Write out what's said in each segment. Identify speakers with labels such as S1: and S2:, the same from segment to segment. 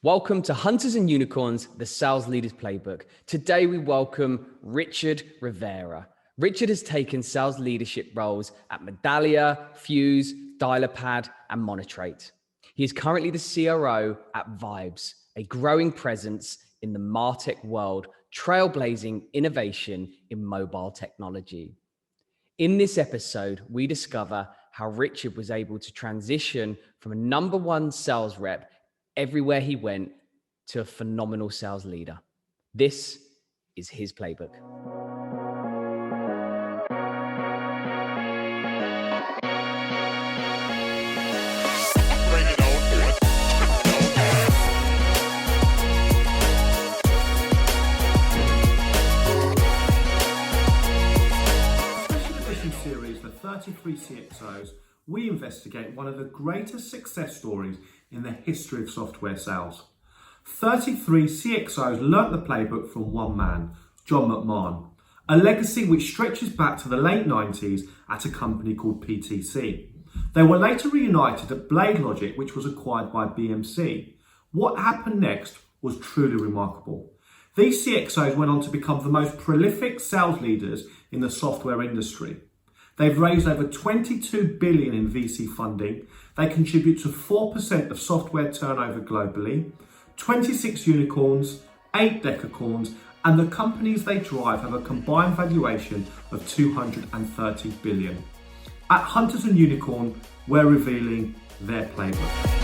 S1: Welcome to Hunters and Unicorns, the Sales Leaders Playbook. Today we welcome Richard Rivera. Richard has taken sales leadership roles at Medallia, Fuse, Dialerpad, and Monetrate. He is currently the CRO at Vibes, a growing presence in the MarTech world, trailblazing innovation in mobile technology. In this episode, we discover how Richard was able to transition from a number one sales rep everywhere he went to a phenomenal sales leader. This is his playbook.
S2: Special edition series for 33 CxOs, we investigate one of the greatest success stories in the history of software sales. 33 CxOs learnt the playbook from one man, John McMahon, a legacy which stretches back to the late 90s at a company called PTC. They were later reunited at BladeLogic, which was acquired by BMC. What happened next was truly remarkable. These CxOs went on to become the most prolific sales leaders in the software industry. They've raised over 22 billion in VC funding. They contribute to 4% of software turnover globally, 26 unicorns, 8 decacorns, and the companies they drive have a combined valuation of 230 billion. At Hunters and Unicorn, we're revealing their playbook.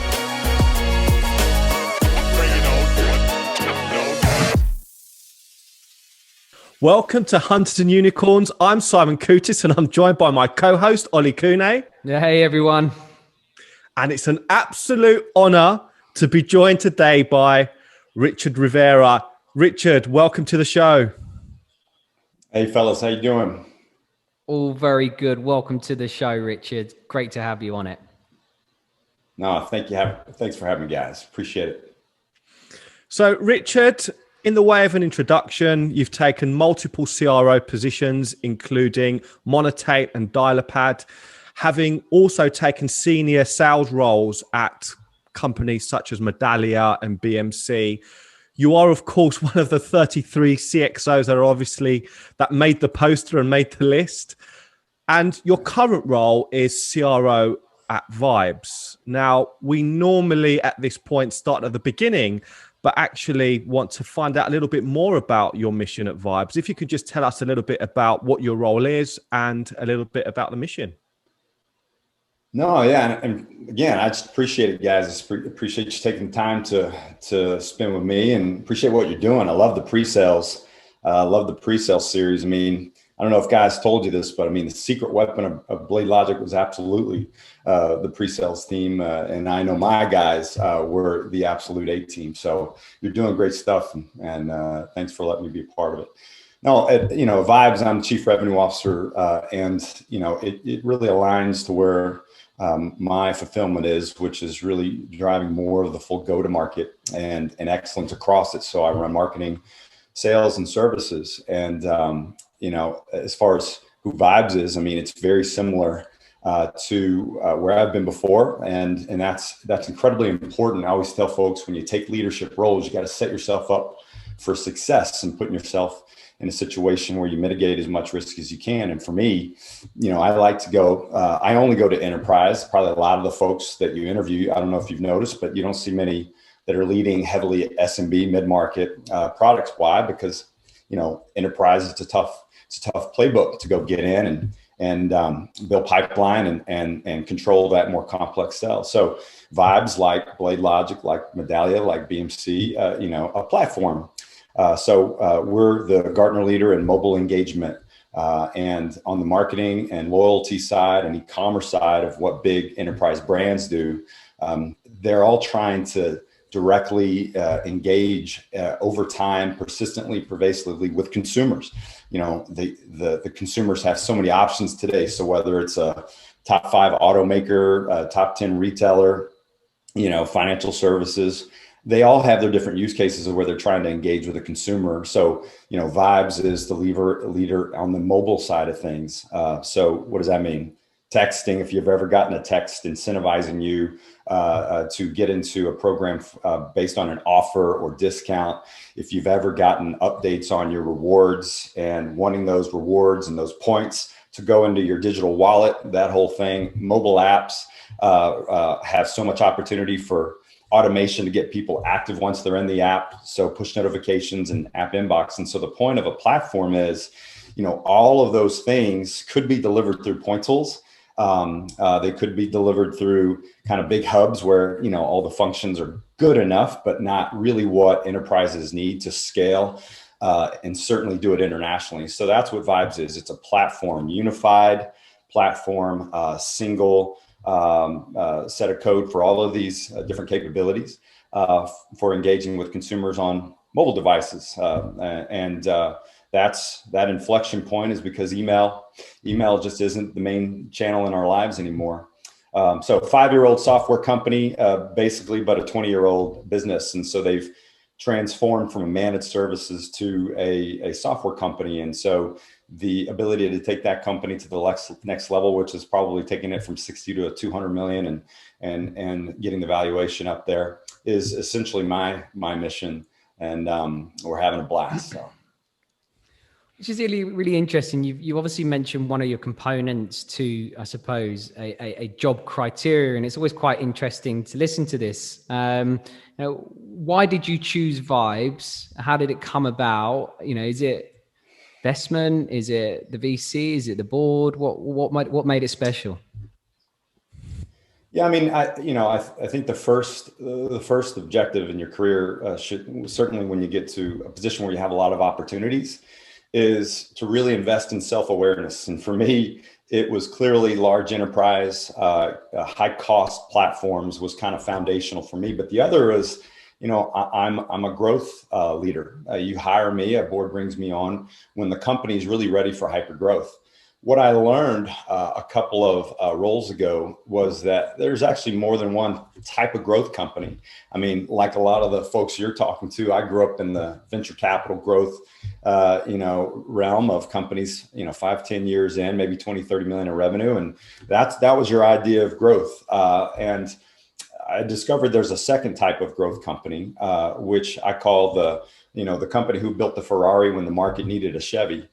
S3: Welcome to Hunters and Unicorns. I'm Simon Kutis and I'm joined by my co-host, Ollie Kune.
S1: Hey, everyone.
S3: And it's an absolute honor to be joined today by Richard Rivera. Richard, welcome to the show.
S4: Hey, fellas. How you doing?
S1: All very good. Welcome to the show, Richard. Great to have you on it.
S4: No, thanks for having me, guys. Appreciate it.
S3: So, Richard, in the way of an introduction, you've taken multiple CRO positions, including Monetrate and Dialerpad, having also taken senior sales roles at companies such as Medallia and BMC. You are, of course, one of the 33 CxOs that made the poster and made the list. And your current role is CRO at Vibes. Now, we normally at this point start at the beginning, but actually want to find out a little bit more about your mission at Vibes. If you could just tell us a little bit about what your role is and a little bit about the mission.
S4: No, yeah, and again, I just appreciate it, guys. Appreciate you taking the time to spend with me, and appreciate what you're doing. I love the pre-sales. Love the pre-sales series. I mean, I don't know if guys told you this, but I mean, the secret weapon of BladeLogic was absolutely the pre-sales team. And I know my guys were the absolute A team. So you're doing great stuff, and thanks for letting me be a part of it. No, at Vibes, I'm Chief Revenue Officer, and it really aligns to where my fulfillment is, which is really driving more of the full go-to-market and excellence across it. So I run marketing, sales, and services. And as far as who Vibes is, I mean, it's very similar to where I've been before, and that's incredibly important. I always tell folks, when you take leadership roles, you got to set yourself up for success and putting yourself in a situation where you mitigate as much risk as you can. And for me, I like to go, I only go to enterprise. Probably a lot of the folks that you interview, I don't know if you've noticed, but you don't see many that are leading heavily SMB mid-market products. Why? Because, enterprise is a tough playbook to go get in and build pipeline and control that more complex sell. So Vibes, like BladeLogic, like Medallia, like BMC, a platform. So we're the Gartner leader in mobile engagement, and on the marketing and loyalty side and e-commerce side of what big enterprise brands do, they're all trying to directly engage over time, persistently, pervasively with consumers. The consumers have so many options today. So whether it's a top 5 automaker, a top 10 retailer, financial services, they all have their different use cases of where they're trying to engage with the consumer. So, Vibes is the leader on the mobile side of things. So what does that mean? texting, if you've ever gotten a text incentivizing you to get into a program based on an offer or discount, if you've ever gotten updates on your rewards and wanting those rewards and those points to go into your digital wallet, that whole thing. Mobile apps have so much opportunity for automation to get people active once they're in the app. So push notifications and app inbox. And so the point of a platform is, all of those things could be delivered through point tools. They could be delivered through kind of big hubs where, all the functions are good enough, but not really what enterprises need to scale and certainly do it internationally. So that's what Vibes is. It's a platform, unified platform, single set of code for all of these different capabilities for engaging with consumers on mobile devices. That inflection point is because email just isn't the main channel in our lives anymore. So 5-year-old software company, basically, but a 20-year-old business. And so they've transformed from a managed services to a software company. And so the ability to take that company to the next level, which is probably taking it from 60 to 200 million and getting the valuation up there, is essentially my mission. And we're having a blast. So.
S1: Which is really, really interesting. You obviously mentioned one of your components to, I suppose, a job criteria, and it's always quite interesting to listen to this. Why did you choose Vibes? How did it come about? Is it investment? Is it the VC? Is it the board? What made it special?
S4: Yeah, I mean, I think the first objective in your career should certainly, when you get to a position where you have a lot of opportunities, is to really invest in self-awareness. And for me, it was clearly large enterprise, high cost platforms was kind of foundational for me. But the other is, I'm a growth leader. You hire me, a board brings me on when the company is really ready for hyper growth. What I learned a couple of roles ago was that there's actually more than one type of growth company. I mean, like a lot of the folks you're talking to, I grew up in the venture capital growth, realm of companies, 5-10 years in, maybe 20-30 million in revenue. And that was your idea of growth. And I discovered there's a second type of growth company, which I call the company who built the Ferrari when the market needed a Chevy,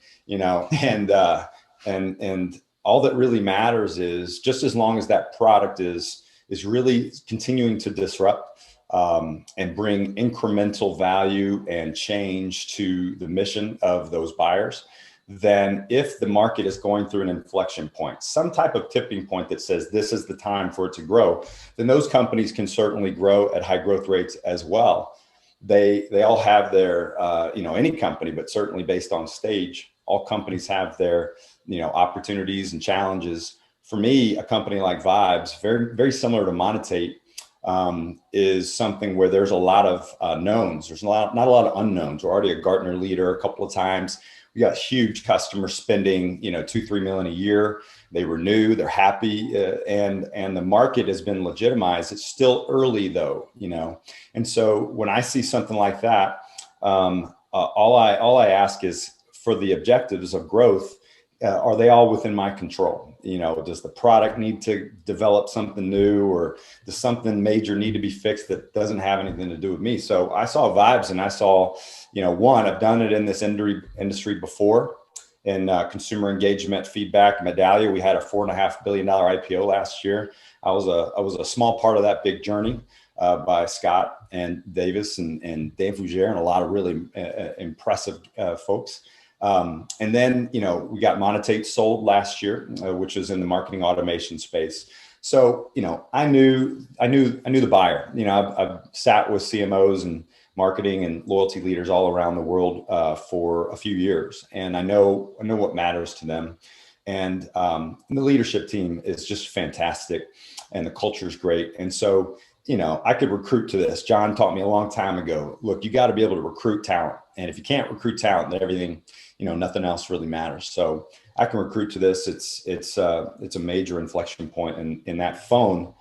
S4: and all that really matters is just as long as that product is really continuing to disrupt and bring incremental value and change to the mission of those buyers, then if the market is going through an inflection point, some type of tipping point that says this is the time for it to grow, then those companies can certainly grow at high growth rates as well. They all have their, any company, but certainly based on stage, all companies have their, opportunities and challenges. For me, a company like Vibes, very, very similar to Monetate, is something where there's a lot of knowns. There's not a lot of unknowns. We're already a Gartner leader a couple of times. We got huge customers spending, 2-3 million a year. They renew, they're happy, and the market has been legitimized. It's still early though, And so when I see something like that, all I ask is for the objectives of growth. Are they all within my control? Does the product need to develop something new, or does something major need to be fixed that doesn't have anything to do with me? So I saw Vibes and I saw, one, I've done it in this industry before in consumer engagement feedback. Medallia, we had a $4.5 billion IPO last year. I was a small part of that big journey by Scott and Davis and Dave Fougere and a lot of really impressive folks. And then, we got Monetate sold last year, which is in the marketing automation space. So, I knew the buyer. I've sat with CMOs and marketing and loyalty leaders all around the world for a few years, and I know what matters to them. And the leadership team is just fantastic, and the culture is great. And so, I could recruit to this. John taught me a long time ago, look, you got to be able to recruit talent. And if you can't recruit talent, then everything, nothing else really matters. So I can recruit to this. It's a major inflection point. And that phone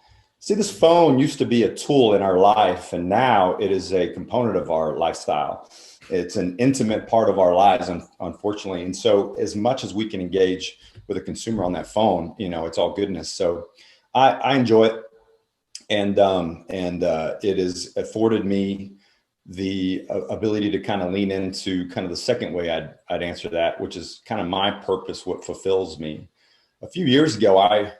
S4: See, this phone used to be a tool in our life, and now it is a component of our lifestyle. It's an intimate part of our lives, unfortunately. And so as much as we can engage with a consumer on that phone, it's all goodness. So I enjoy it. And it has afforded me the ability to kind of lean into kind of the second way I'd answer that, which is kind of my purpose, what fulfills me. A few years ago, I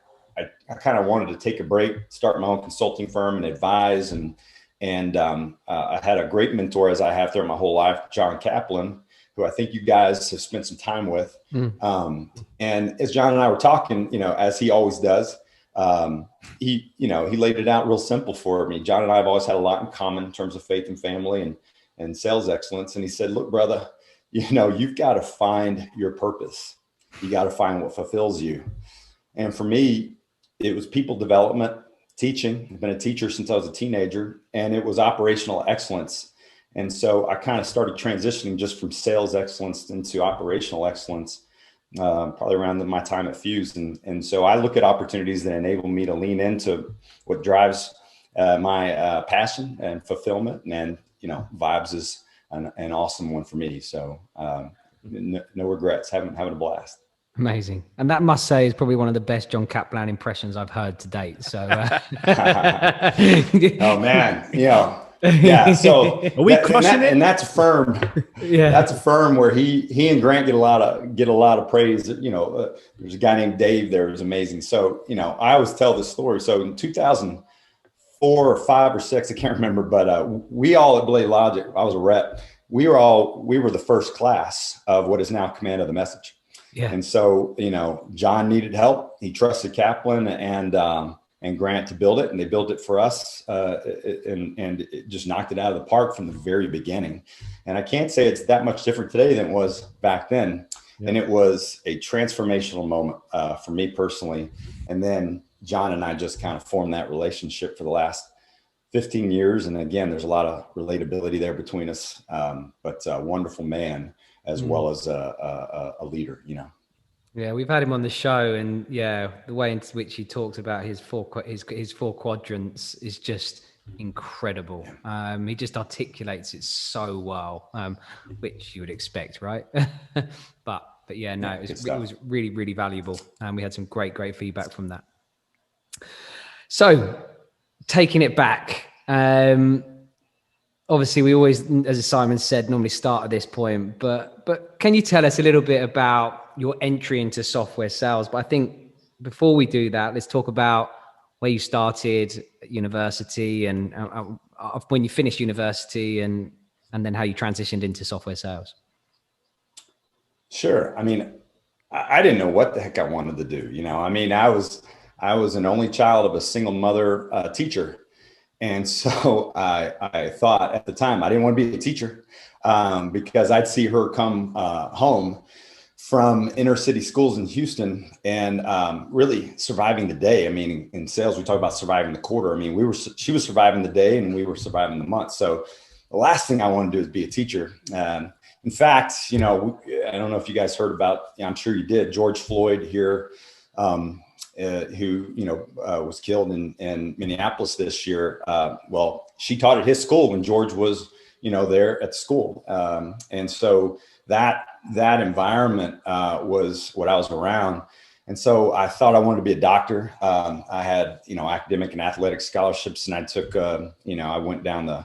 S4: kind of wanted to take a break, start my own consulting firm and advise. And I had a great mentor, as I have throughout my whole life, John Kaplan, who I think you guys have spent some time with. And as John and I were talking, as he always does, he laid it out real simple for me. John and I have always had a lot in common in terms of faith and family and sales excellence. And he said, look, brother, you've got to find your purpose. You got to find what fulfills you. And for me, it was people development, teaching. I've been a teacher since I was a teenager, and it was operational excellence. And so I kind of started transitioning just from sales excellence into operational excellence, probably around my time at Fuse. And so I look at opportunities that enable me to lean into what drives my passion and fulfillment. And, Vibes is an awesome one for me. So no regrets, having a blast.
S1: Amazing. And that, must say, is probably one of the best John Kaplan impressions I've heard to date. So,
S4: oh man, yeah. So
S3: are we crushing it?
S4: And that's a firm. Yeah, that's a firm where he and Grant get a lot of praise. There's a guy named Dave there who's amazing. So I always tell this story. So in 2004 or 5 or 6, I can't remember, but we all at BladeLogic, I was a rep. We were the first class of what is now Command of the Message. Yeah. And so, John needed help. He trusted Kaplan and Grant to build it, and they built it for us, and it just knocked it out of the park from the very beginning. And I can't say it's that much different today than it was back then. Yeah. And it was a transformational moment for me personally. And then John and I just kind of formed that relationship for the last 15 years. And again, there's a lot of relatability there between us, but a wonderful man as well as a leader,
S1: Yeah, we've had him on the show, and the way in which he talked about his four quadrants is just incredible. He just articulates it so well, which you would expect, right? but yeah, no, it was really, really valuable, and we had some great feedback from that. So, taking it back. Obviously, we always, as Simon said, normally start at this point, but can you tell us a little bit about your entry into software sales? But I think before we do that, let's talk about where you started at university and when you finished university and then how you transitioned into software sales.
S4: Sure. I mean, I didn't know what the heck I wanted to do. I was an only child of a single mother teacher. And so I thought at the time I didn't want to be a teacher because I'd see her come home from inner city schools in Houston and really surviving the day. I mean, in sales, we talk about surviving the quarter. I mean, she was surviving the day and we were surviving the month. So the last thing I want to do is be a teacher. In fact, I don't know if you guys heard about, I'm sure you did, George Floyd here, who was killed in Minneapolis this year. Well, she taught at his school when George was there at school, and so that environment was what I was around. And so I thought I wanted to be a doctor. I had academic and athletic scholarships, and I took I went down the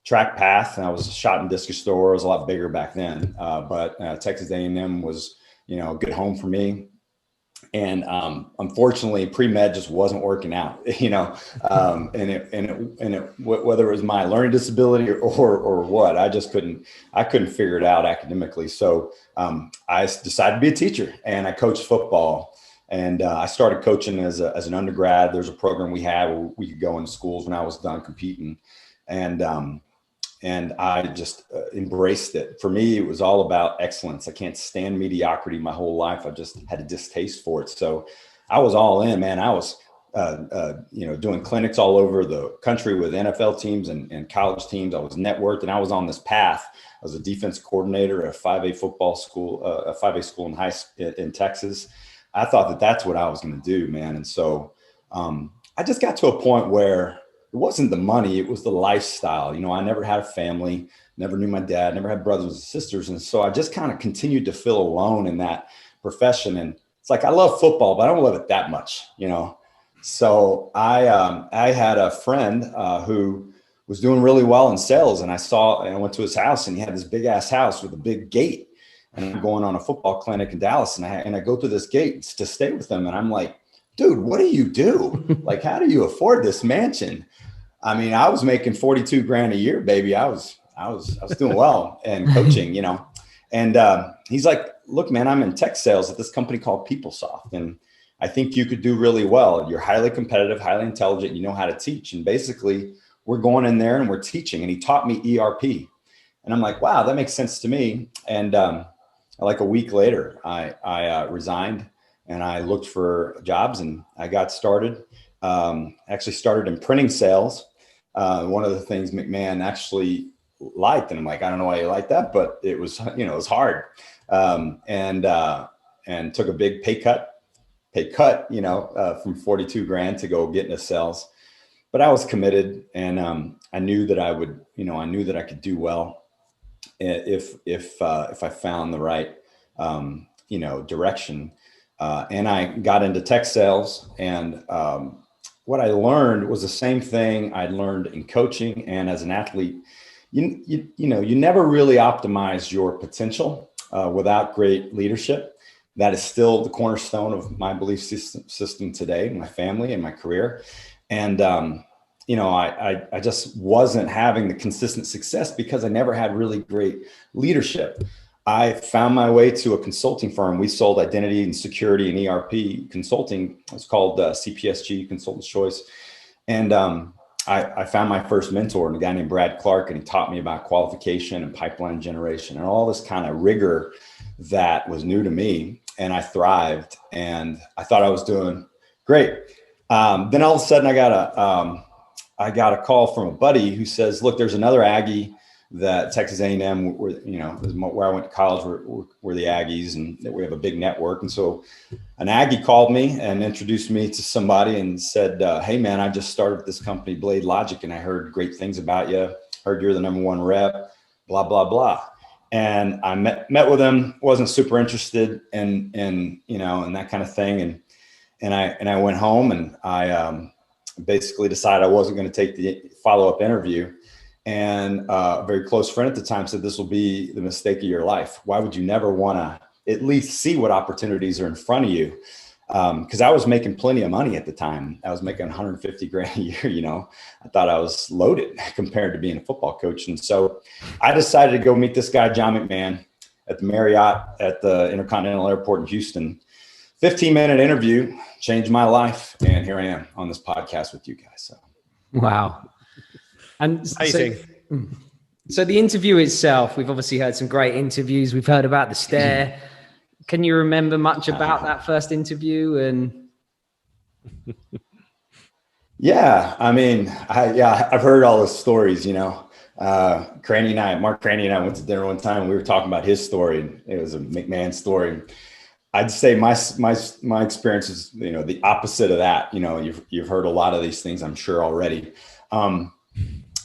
S4: track path, and I was a shot and discus thrower. I was a lot bigger back then, but Texas A&M was a good home for me. And unfortunately, pre-med just wasn't working out, and whether it was my learning disability or what, I couldn't figure it out academically. So I decided to be a teacher, and I coached football. And I started coaching as an undergrad. There's a program we had where we could go into schools when I was done competing, and I just embraced it. For me, it was all about excellence. I can't stand mediocrity my whole life. I just had a distaste for it. So I was all in, man. I was, doing clinics all over the country with NFL teams and college teams. I was networked, and I was on this path. I was a defense coordinator at a 5A football school, a 5A school in Texas. I thought that that's what I was going to do, man. And so I just got to a point where it wasn't the money, it was the lifestyle. You know, I never had a family, never knew my dad, never had brothers and sisters. And so I just kind of continued to feel alone in that profession. And it's like, I love football, but I don't love it that much, you know? So I had a friend who was doing really well in sales, and I went to his house, and he had this big ass house with a big gate. And I'm going on a football clinic in Dallas, and I go through this gate to stay with him. And I'm like, dude, what do you do? Like, how do you afford this mansion? I mean, I was making 42 grand a year, baby. I was doing well and coaching, you know. And he's like, look, man, I'm in tech sales at this company called PeopleSoft, and I think you could do really well. You're highly competitive, highly intelligent. You know how to teach. And basically, we're going in there and we're teaching. And he taught me ERP. And I'm like, wow, that makes sense to me. And like a week later, I resigned and I looked for jobs, and I got started. Actually started in printing sales. One of the things McMahon actually liked, and I'm like, I don't know why you like that, but it was, you know, it was hard. And took a big pay cut, you know, from 42 grand to go get into sales. But I was committed, and I knew that I would, you know, I knew that I could do well if I found the right, you know, direction. And I got into tech sales, and what I learned was the same thing I'd learned in coaching and as an athlete. You know, you never really optimize your potential without great leadership. That is still the cornerstone of my belief system today, my family and my career. And, you know, I just wasn't having the consistent success because I never had really great leadership. I found my way to a consulting firm. We sold identity and security and ERP consulting. It's called CPSG, Consultant's Choice. And I found my first mentor, a guy named Brad Clark, and he taught me about qualification and pipeline generation and all this kind of rigor that was new to me. And I thrived, and I thought I was doing great. Then all of a sudden I got a call from a buddy who says, look, there's another Aggie that Texas A&M, where I went to college, were the Aggies, and we have a big network. And so an Aggie called me and introduced me to somebody and said, hey man, I just started this company, BladeLogic, and I heard great things about you. Heard you're the #1 rep, blah, blah, blah. And I met with him, wasn't super interested in you know, and that kind of thing. And I went home, and I basically decided I wasn't going to take the follow-up interview. And a very close friend at the time said, this will be the mistake of your life. Why would you never want to at least see what opportunities are in front of you? Because I was making plenty of money at the time. I was making 150 grand a year, you know. I thought I was loaded compared to being a football coach. And so I decided to go meet this guy, John McMahon, at the Marriott at the Intercontinental Airport in Houston. 15-minute interview changed my life. And here I am on this podcast with you guys. So.
S1: Wow. And
S3: amazing.
S1: So the interview itself, we've obviously heard some great interviews. We've heard about the stare. Can you remember much about that first interview? And
S4: yeah, I mean, I've heard all those stories, you know. Mark Craney and I went to dinner one time, and we were talking about his story, and it was a McMahon story. I'd say my experience is, you know, the opposite of that. You know, you've heard a lot of these things, I'm sure, already.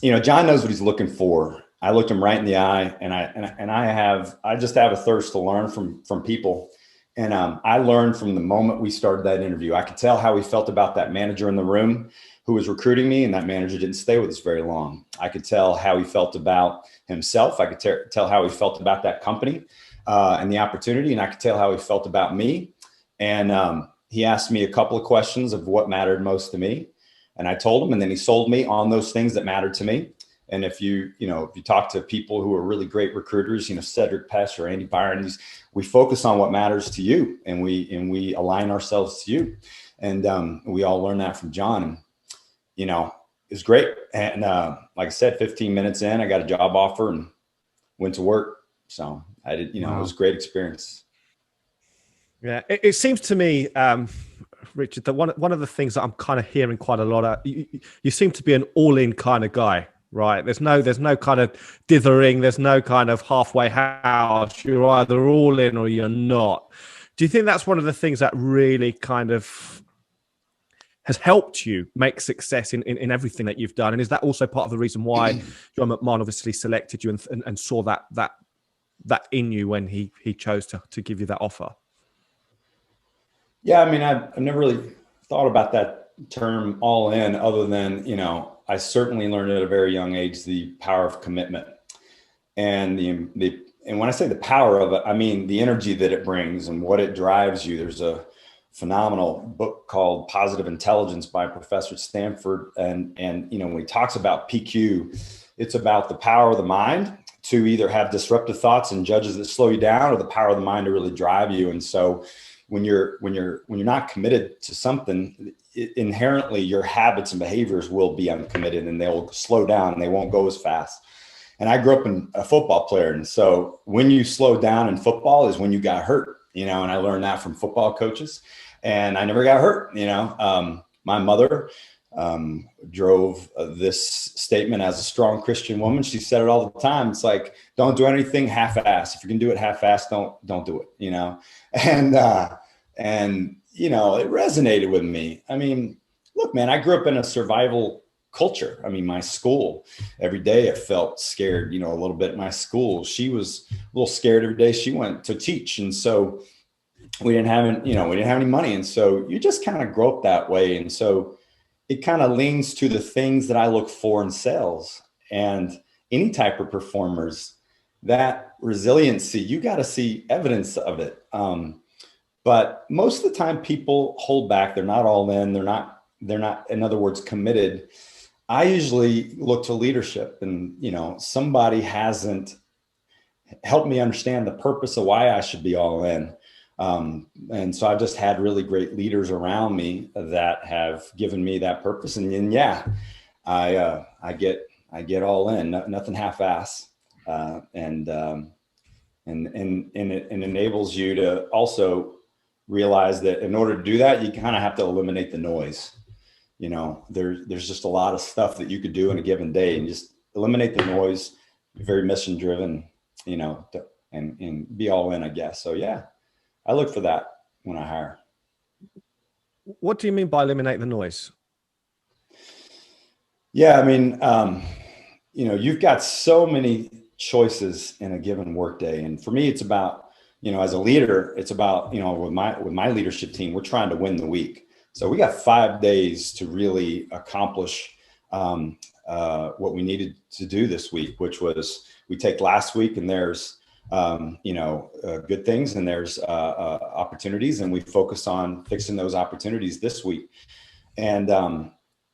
S4: You know, John knows what he's looking for. I looked him right in the eye, and I just have a thirst to learn from people. And I learned from the moment we started that interview. I could tell how he felt about that manager in the room who was recruiting me, and that manager didn't stay with us very long. I could tell how he felt about himself. I could tell how he felt about that company and the opportunity, and I could tell how he felt about me. And he asked me a couple of questions of what mattered most to me. And I told him, and then he sold me on those things that mattered to me. And if you talk to people who are really great recruiters, you know, Cedric Pest or Andy Byron, we focus on what matters to you, and we align ourselves to you. And we all learned that from John. And, you know, it was great. And like I said, 15 minutes in, I got a job offer and went to work. So I did, you know, It was a great experience.
S3: Yeah, it seems to me, Richard, that one of the things that I'm kind of hearing quite a lot of, you seem to be an all-in kind of guy, right? There's no kind of dithering. There's no kind of halfway house. You're either all in or you're not. Do you think that's one of the things that really kind of has helped you make success in everything that you've done? And is that also part of the reason why John McMahon obviously selected you and saw that in you when he chose to give you that offer?
S4: Yeah, I mean, I've never really thought about that term all in, other than, I certainly learned at a very young age the power of commitment. And and when I say the power of it, I mean the energy that it brings and what it drives you. There's a phenomenal book called Positive Intelligence by a professor at Stanford. And when he talks about PQ, it's about the power of the mind to either have disruptive thoughts and judges that slow you down, or the power of the mind to really drive you. And so when you're not committed to something, inherently your habits and behaviors will be uncommitted, and they'll slow down and they won't go as fast. And I grew up a football player. And so when you slow down in football is when you got hurt, and I learned that from football coaches, and I never got hurt. My mother drove this statement as a strong Christian woman. She said it all the time. It's like, don't do anything half-assed. If you can do it half-assed, don't do it, and it resonated with me. I mean, look, man, I grew up in a survival culture. I mean, my school, every day I felt scared, a little bit. My school, she was a little scared every day she went to teach. And so we didn't have any money. And so you just kind of grow up that way. And so it kind of leans to the things that I look for in sales and any type of performers. That resiliency, you got to see evidence of it. But most of the time people hold back. They're not all in. They're not, in other words, committed. I usually look to leadership, and, somebody hasn't helped me understand the purpose of why I should be all in. And so I've just had really great leaders around me that have given me that purpose. And yeah, I get all in, nothing half-ass. And it enables you to also realize that in order to do that, you kind of have to eliminate the noise. There's just a lot of stuff that you could do in a given day, and just eliminate the noise, be very mission driven, and be all in, I guess. So yeah, I look for that when I hire.
S3: What do you mean by eliminate the noise?
S4: Yeah, I mean, you've got so many choices in a given workday, and for me, it's about, as a leader, it's about, with my leadership team, we're trying to win the week. So we got 5 days to really accomplish what we needed to do this week, which was, we take last week and there's good things and there's opportunities, and we focus on fixing those opportunities this week. And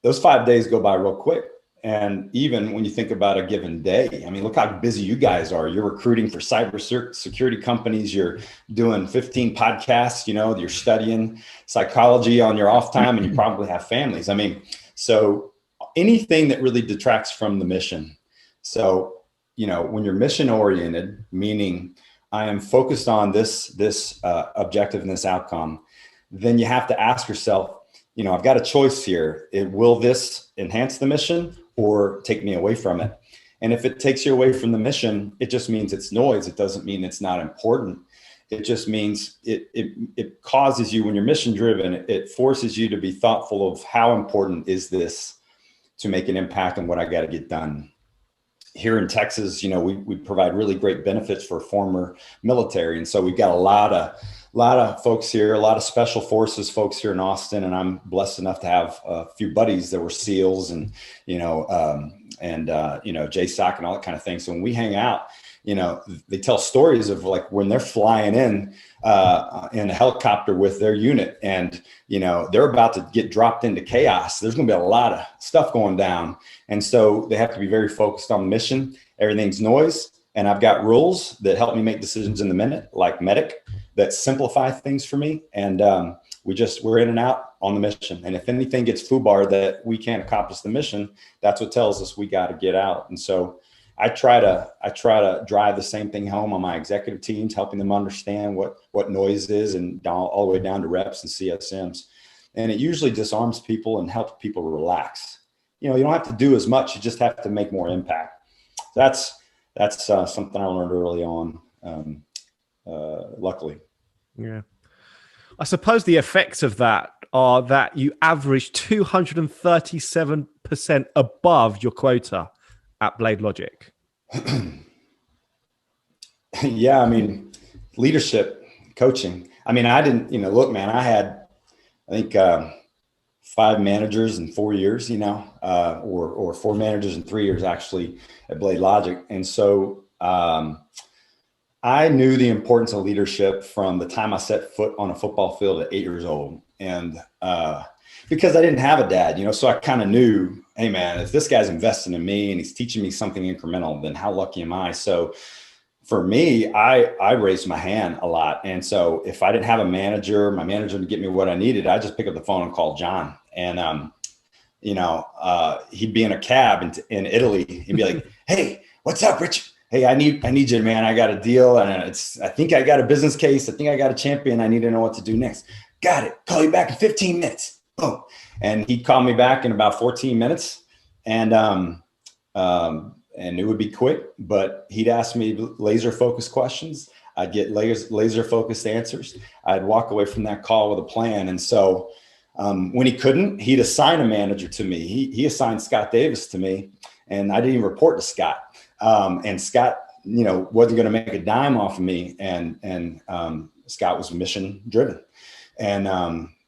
S4: those 5 days go by real quick. And even when you think about a given day, I mean, look how busy you guys are. You're recruiting for cybersecurity companies. You're doing 15 podcasts, you're studying psychology on your off time, and you probably have families. I mean, so anything that really detracts from the mission. So, when you're mission oriented, meaning I am focused on this objective and this outcome, then you have to ask yourself, I've got a choice here. Will this enhance the mission or take me away from it? And if it takes you away from the mission, it just means it's noise. It doesn't mean it's not important. It just means it causes you, when you're mission driven, it forces you to be thoughtful of how important is this to make an impact on what I got to get done. Here in Texas, we provide really great benefits for former military. And so we've got a lot of folks here, a lot of special forces folks here in Austin. And I'm blessed enough to have a few buddies that were SEALs and, JSOC and all that kind of thing. So when we hang out, they tell stories of like when they're flying in a helicopter with their unit, and, they're about to get dropped into chaos. There's going to be a lot of stuff going down. And so they have to be very focused on the mission. Everything's noise. And I've got rules that help me make decisions in the minute, like Medic, that simplify things for me. And we're in and out on the mission. And if anything gets foobar that we can't accomplish the mission, that's what tells us we got to get out. And so I try to drive the same thing home on my executive teams, helping them understand what noise is, and all the way down to reps and CSMs. And it usually disarms people and helps people relax. You don't have to do as much. You just have to make more impact. That's something I learned early on, luckily.
S3: Yeah. I suppose the effects of that are that you average 237% above your quota at BladeLogic.
S4: Yeah, I mean, leadership, coaching. I mean, I didn't, look, man, I had, I think, 5 managers in 4 years, or 4 managers in 3 years actually at BladeLogic. And so I knew the importance of leadership from the time I set foot on a football field at 8 years old. And because I didn't have a dad, so I kind of knew, hey, man, if this guy's investing in me and he's teaching me something incremental, then how lucky am I? So for me, I raised my hand a lot. And so if I didn't have a manager, my manager to get me what I needed, I just pick up the phone and call John. And, he'd be in a cab in Italy. He'd be like, hey, what's up, Rich? Hey, I need you, man. I got a deal. And I think I got a business case. I think I got a champion. I need to know what to do next. Got it. Call you back in 15 minutes. Boom. And he'd call me back in about 14 minutes. And it would be quick, but he'd ask me laser focused questions. I'd get laser focused answers. I'd walk away from that call with a plan. And so when he couldn't, he'd assign a manager to me. He assigned Scott Davis to me, and I didn't even report to Scott. And Scott, wasn't going to make a dime off of me. And Scott was mission driven, and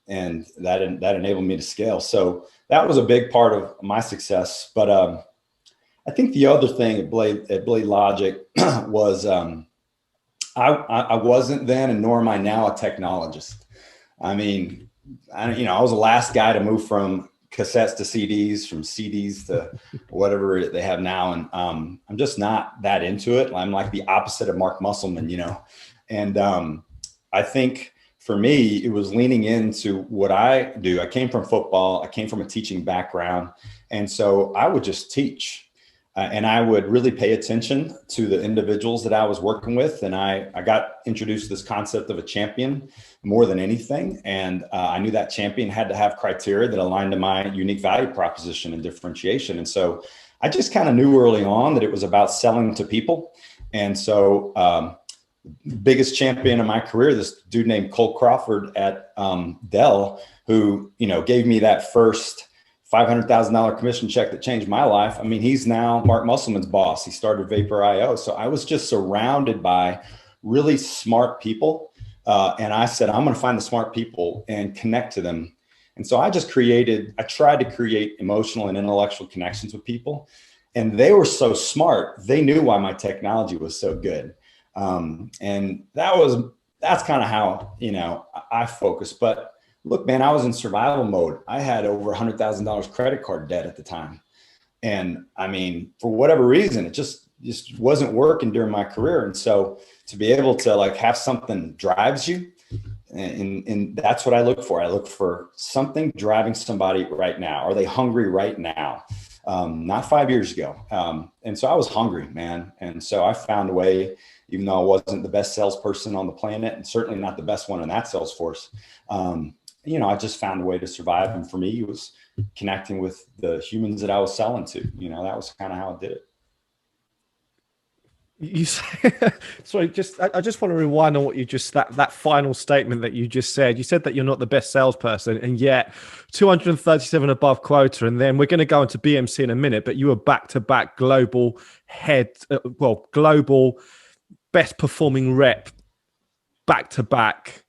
S4: that enabled me to scale. So that was a big part of my success. But I think the other thing at BladeLogic was I wasn't then, and nor am I now, a technologist. I mean, I was the last guy to move from cassettes to CDs, from CDs to whatever they have now. And I'm just not that into it. I'm like the opposite of Mark Musselman, and I think for me, it was leaning into what I do. I came from football. I came from a teaching background. And so I would just teach. And I would really pay attention to the individuals that I was working with. And I got introduced to this concept of a champion more than anything. And I knew that champion had to have criteria that aligned to my unique value proposition and differentiation. And so I just kind of knew early on that it was about selling to people. And so biggest champion of my career, this dude named Cole Crawford at Dell, who, gave me that first $500,000 commission check that changed my life. I mean, he's now Mark Musselman's boss. He started Vapor.io. So I was just surrounded by really smart people. And I said, I'm going to find the smart people and connect to them. And so I tried to create emotional and intellectual connections with people. And they were so smart. They knew why my technology was so good. And that's kind of how, I focused. But look, man, I was in survival mode. I had over $100,000 credit card debt at the time. And I mean, for whatever reason, it just wasn't working during my career. And so to be able to have something drives you, and that's what I look for. I look for something driving somebody right now. Are they hungry right now? Not 5 years ago. And so I was hungry, man. And so I found a way, even though I wasn't the best salesperson on the planet and certainly not the best one in that sales force. I just found a way to survive. And for me, it was connecting with the humans that I was selling to. That was kind of how I did it.
S3: You say, sorry, I just want to rewind on what you just, that final statement that you just said. You said that you're not the best salesperson, and yet 237 above quota. And then we're going to go into BMC in a minute, but you were back-to-back global global best performing rep, back-to-back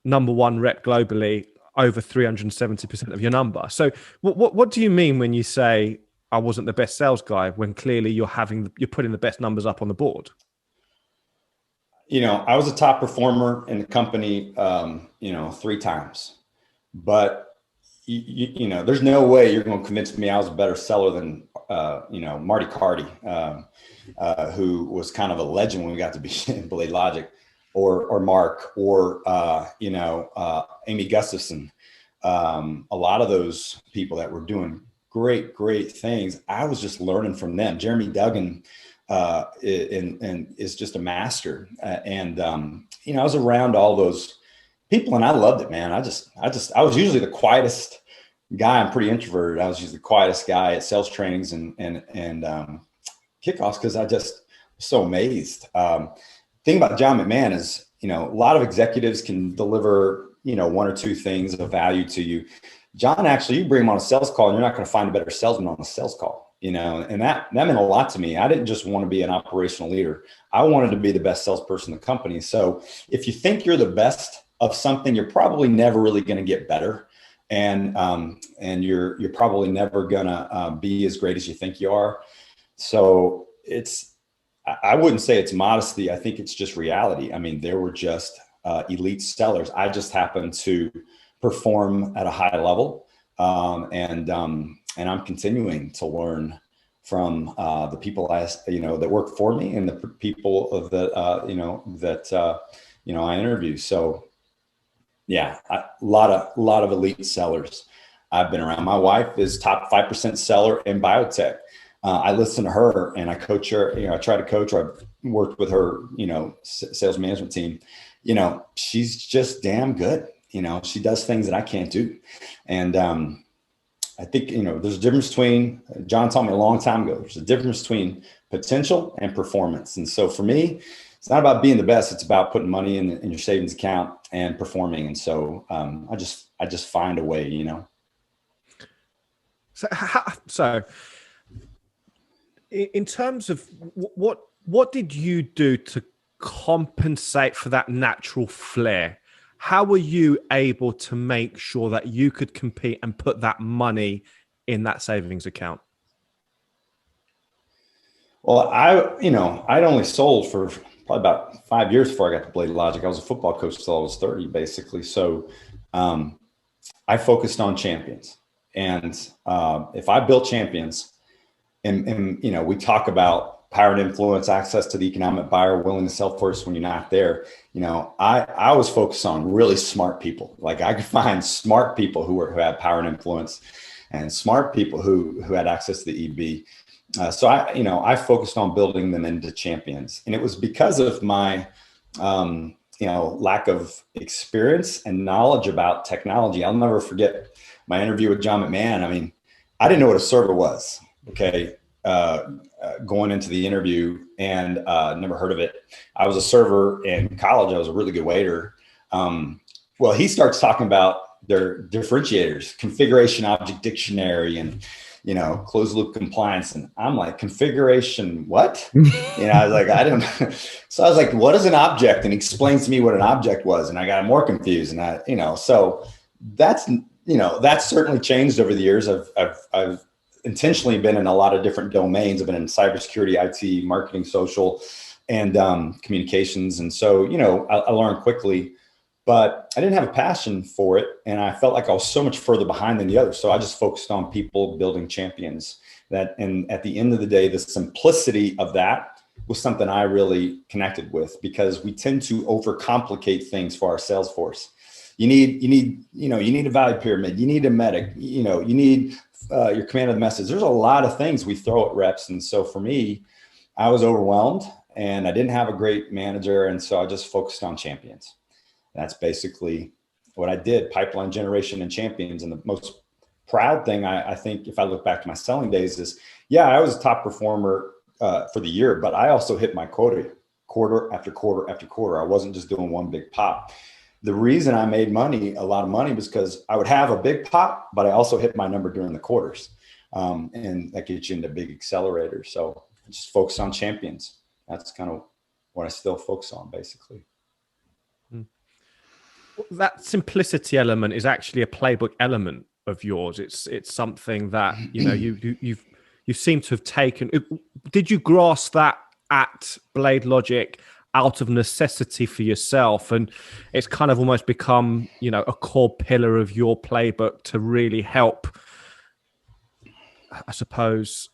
S3: number one rep globally, over 370% of your number. So what do you mean when you say I wasn't the best sales guy, when clearly you're putting the best numbers up on the board?
S4: I was a top performer in the company, 3 times, but there's no way you're going to convince me I was a better seller than, Marty Carty, who was kind of a legend when we got to be in BladeLogic, or Mark, or, Amy Gustafson. A lot of those people that were doing great things, I was just learning from them. Jeremy Duggan is just a master. I was around all those people and I loved it, man. I was usually the quietest guy. I'm pretty introverted. I was usually the quietest guy at sales trainings and kickoffs because I just was so amazed. Thing about John McMahon is, a lot of executives can deliver one or two things of value to you. John, actually, you bring him on a sales call and you're not going to find a better salesman on a sales call, and that meant a lot to me. I didn't just want to be an operational leader. I wanted to be the best salesperson in the company. So if you think you're the best of something, you're probably never really going to get better. And you're probably never going to be as great as you think you are. So I wouldn't say it's modesty. I think it's just reality. I mean, there were just elite sellers. I just happened to perform at a high level. And I'm continuing to learn from the people that work for me and the people that I interview. So yeah, a lot of elite sellers I've been around. My wife is top 5% seller in biotech. I listen to her and I coach her. I try to coach her. I've worked with her, sales management team. She's just damn good. She does things that I can't do. And I think, there's a difference between, John taught me a long time ago, there's a difference between potential and performance. And so for me, it's not about being the best. It's about putting money in your savings account and performing. And so I just find a way,
S3: So in terms of what did you do to compensate for that natural flair? How were you able to make sure that you could compete and put that money in that savings account?
S4: Well, I'd only sold for probably about 5 years before I got to BladeLogic. I was a football coach till I was 30, basically. So I focused on champions. And if I built champions, and we talk about power and influence, access to the economic buyer, willing to sell first when you're not there. I was focused on really smart people. Like I could find smart people who had power and influence, and smart people who had access to the EB. So I focused on building them into champions, and it was because of my lack of experience and knowledge about technology. I'll never forget my interview with John McMahon. I mean, I didn't know what a server was. Okay. Going into the interview and never heard of it. I was a server in college. I was a really good waiter. Well, he starts talking about their differentiators, configuration object dictionary, and closed loop compliance. And I'm like, configuration, what? I was like, I don't know. So I was like, what is an object? And he explains to me what an object was. And I got more confused. And so that's certainly changed over the years. I've intentionally been in a lot of different domains. I've been in cybersecurity, IT, marketing, social, and communications. And so, I learned quickly, but I didn't have a passion for it. And I felt like I was so much further behind than the others. So I just focused on people building champions. And at the end of the day, the simplicity of that was something I really connected with, because we tend to overcomplicate things for our sales force. You need a value pyramid. You need a medic. You need your command of the message. There's a lot of things we throw at reps. And so for me, I was overwhelmed and I didn't have a great manager. And so I just focused on champions. That's basically what I did, pipeline generation and champions. And the most proud thing, I think, if I look back to my selling days is, I was a top performer for the year, but I also hit my quota quarter after quarter after quarter. I wasn't just doing one big pop. The reason I made a lot of money, was because I would have a big pop, but I also hit my number during the quarters. And that gets you into big accelerators. So I just focus on champions. That's kind of what I still focus on, basically.
S3: That simplicity element is actually a playbook element of yours. It's something that, you seem to have taken. Did you grasp that at BladeLogic out of necessity for yourself, and it's kind of almost become a core pillar of your playbook to really help, I suppose,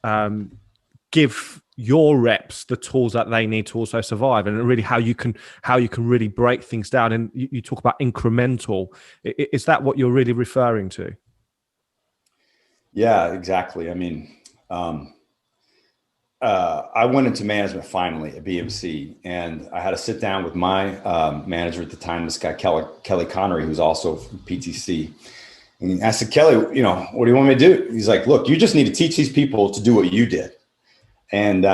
S3: give your reps the tools that they need to also survive, and really how you can really break things down? And you talk about incremental. Is that what you're really referring to?
S4: Yeah, exactly. I mean, I went into management finally at BMC, and I had to sit down with my manager at the time, this guy, Kelly Connery, who's also from PTC. And I said, Kelly, what do you want me to do? He's like, look, you just need to teach these people to do what you did and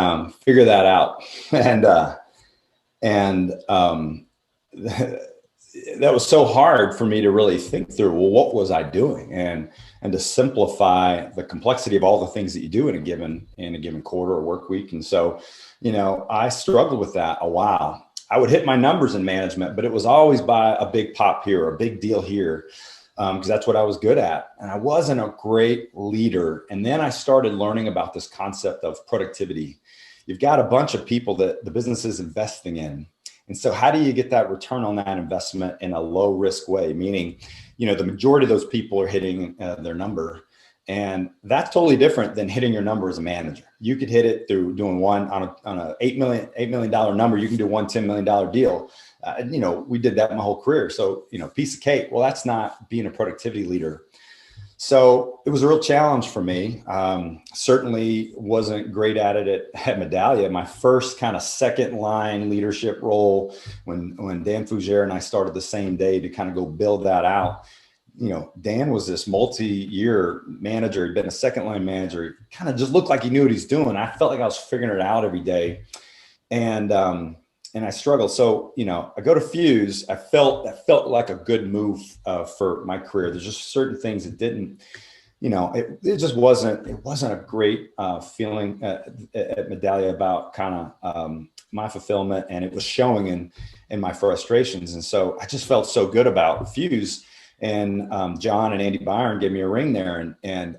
S4: that was so hard for me to really think through, well, what was I doing? And to simplify the complexity of all the things that you do in a given quarter or work week. And so, I struggled with that a while. I would hit my numbers in management, but it was always by a big pop here, a big deal here, because that's what I was good at. And I wasn't a great leader. And then I started learning about this concept of productivity. You've got a bunch of people that the business is investing in. And so how do you get that return on that investment in a low risk way? Meaning, the majority of those people are hitting their number. And that's totally different than hitting your number as a manager. You could hit it through doing one on a $8 million number. You can do one $10 million deal. We did that my whole career. So, piece of cake. Well, that's not being a productivity leader. So it was a real challenge for me. Certainly wasn't great at it at Medallia. My first kind of second line leadership role when Dan Fougere and I started the same day to kind of go build that out. Dan was this multi-year manager. He'd been a second line manager. He kind of just looked like he knew what he's doing. I felt like I was figuring it out every day. And I struggled. So, I go to Fuse. I felt like a good move for my career. There's just certain things that didn't, it just wasn't a great feeling at Medallia about kind of my fulfillment, and it was showing in my frustrations. And so I just felt so good about Fuse, and John and Andy Byron gave me a ring there, and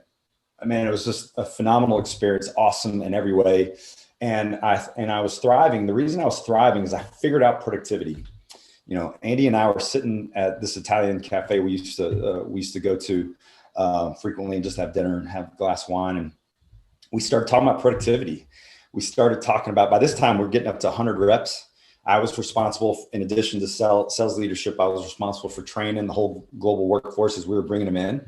S4: I mean, it was just a phenomenal experience, awesome in every way. And I was thriving. The reason I was thriving is I figured out productivity. Andy and I were sitting at this Italian cafe we used to go to frequently and just have dinner and have a glass of wine. And we started talking about productivity. We started talking about, by this time we're getting up to 100 reps. I was responsible, in addition to sales leadership, I was responsible for training the whole global workforce as we were bringing them in.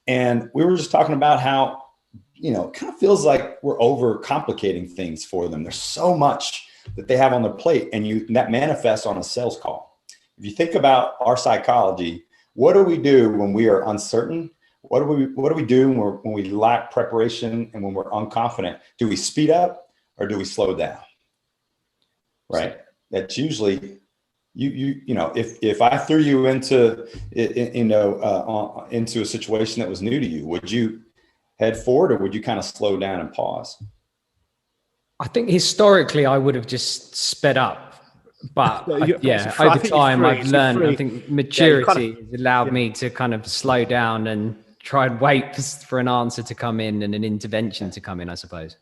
S4: And we were just talking about how, it kind of feels like we're overcomplicating things for them. There's so much that they have on their plate, and that manifests on a sales call. If you think about our psychology, what do we do when we are uncertain? What do we do when we lack preparation and when we're unconfident? Do we speed up or do we slow down? Right? That's usually if I threw you into a situation that was new to you, would you head forward or would you kind of slow down and pause?
S1: I think historically I would have just sped up, but over time I've learned, I think maturity has allowed me to kind of slow down and try and wait for an answer to come in and an intervention to come in, I suppose.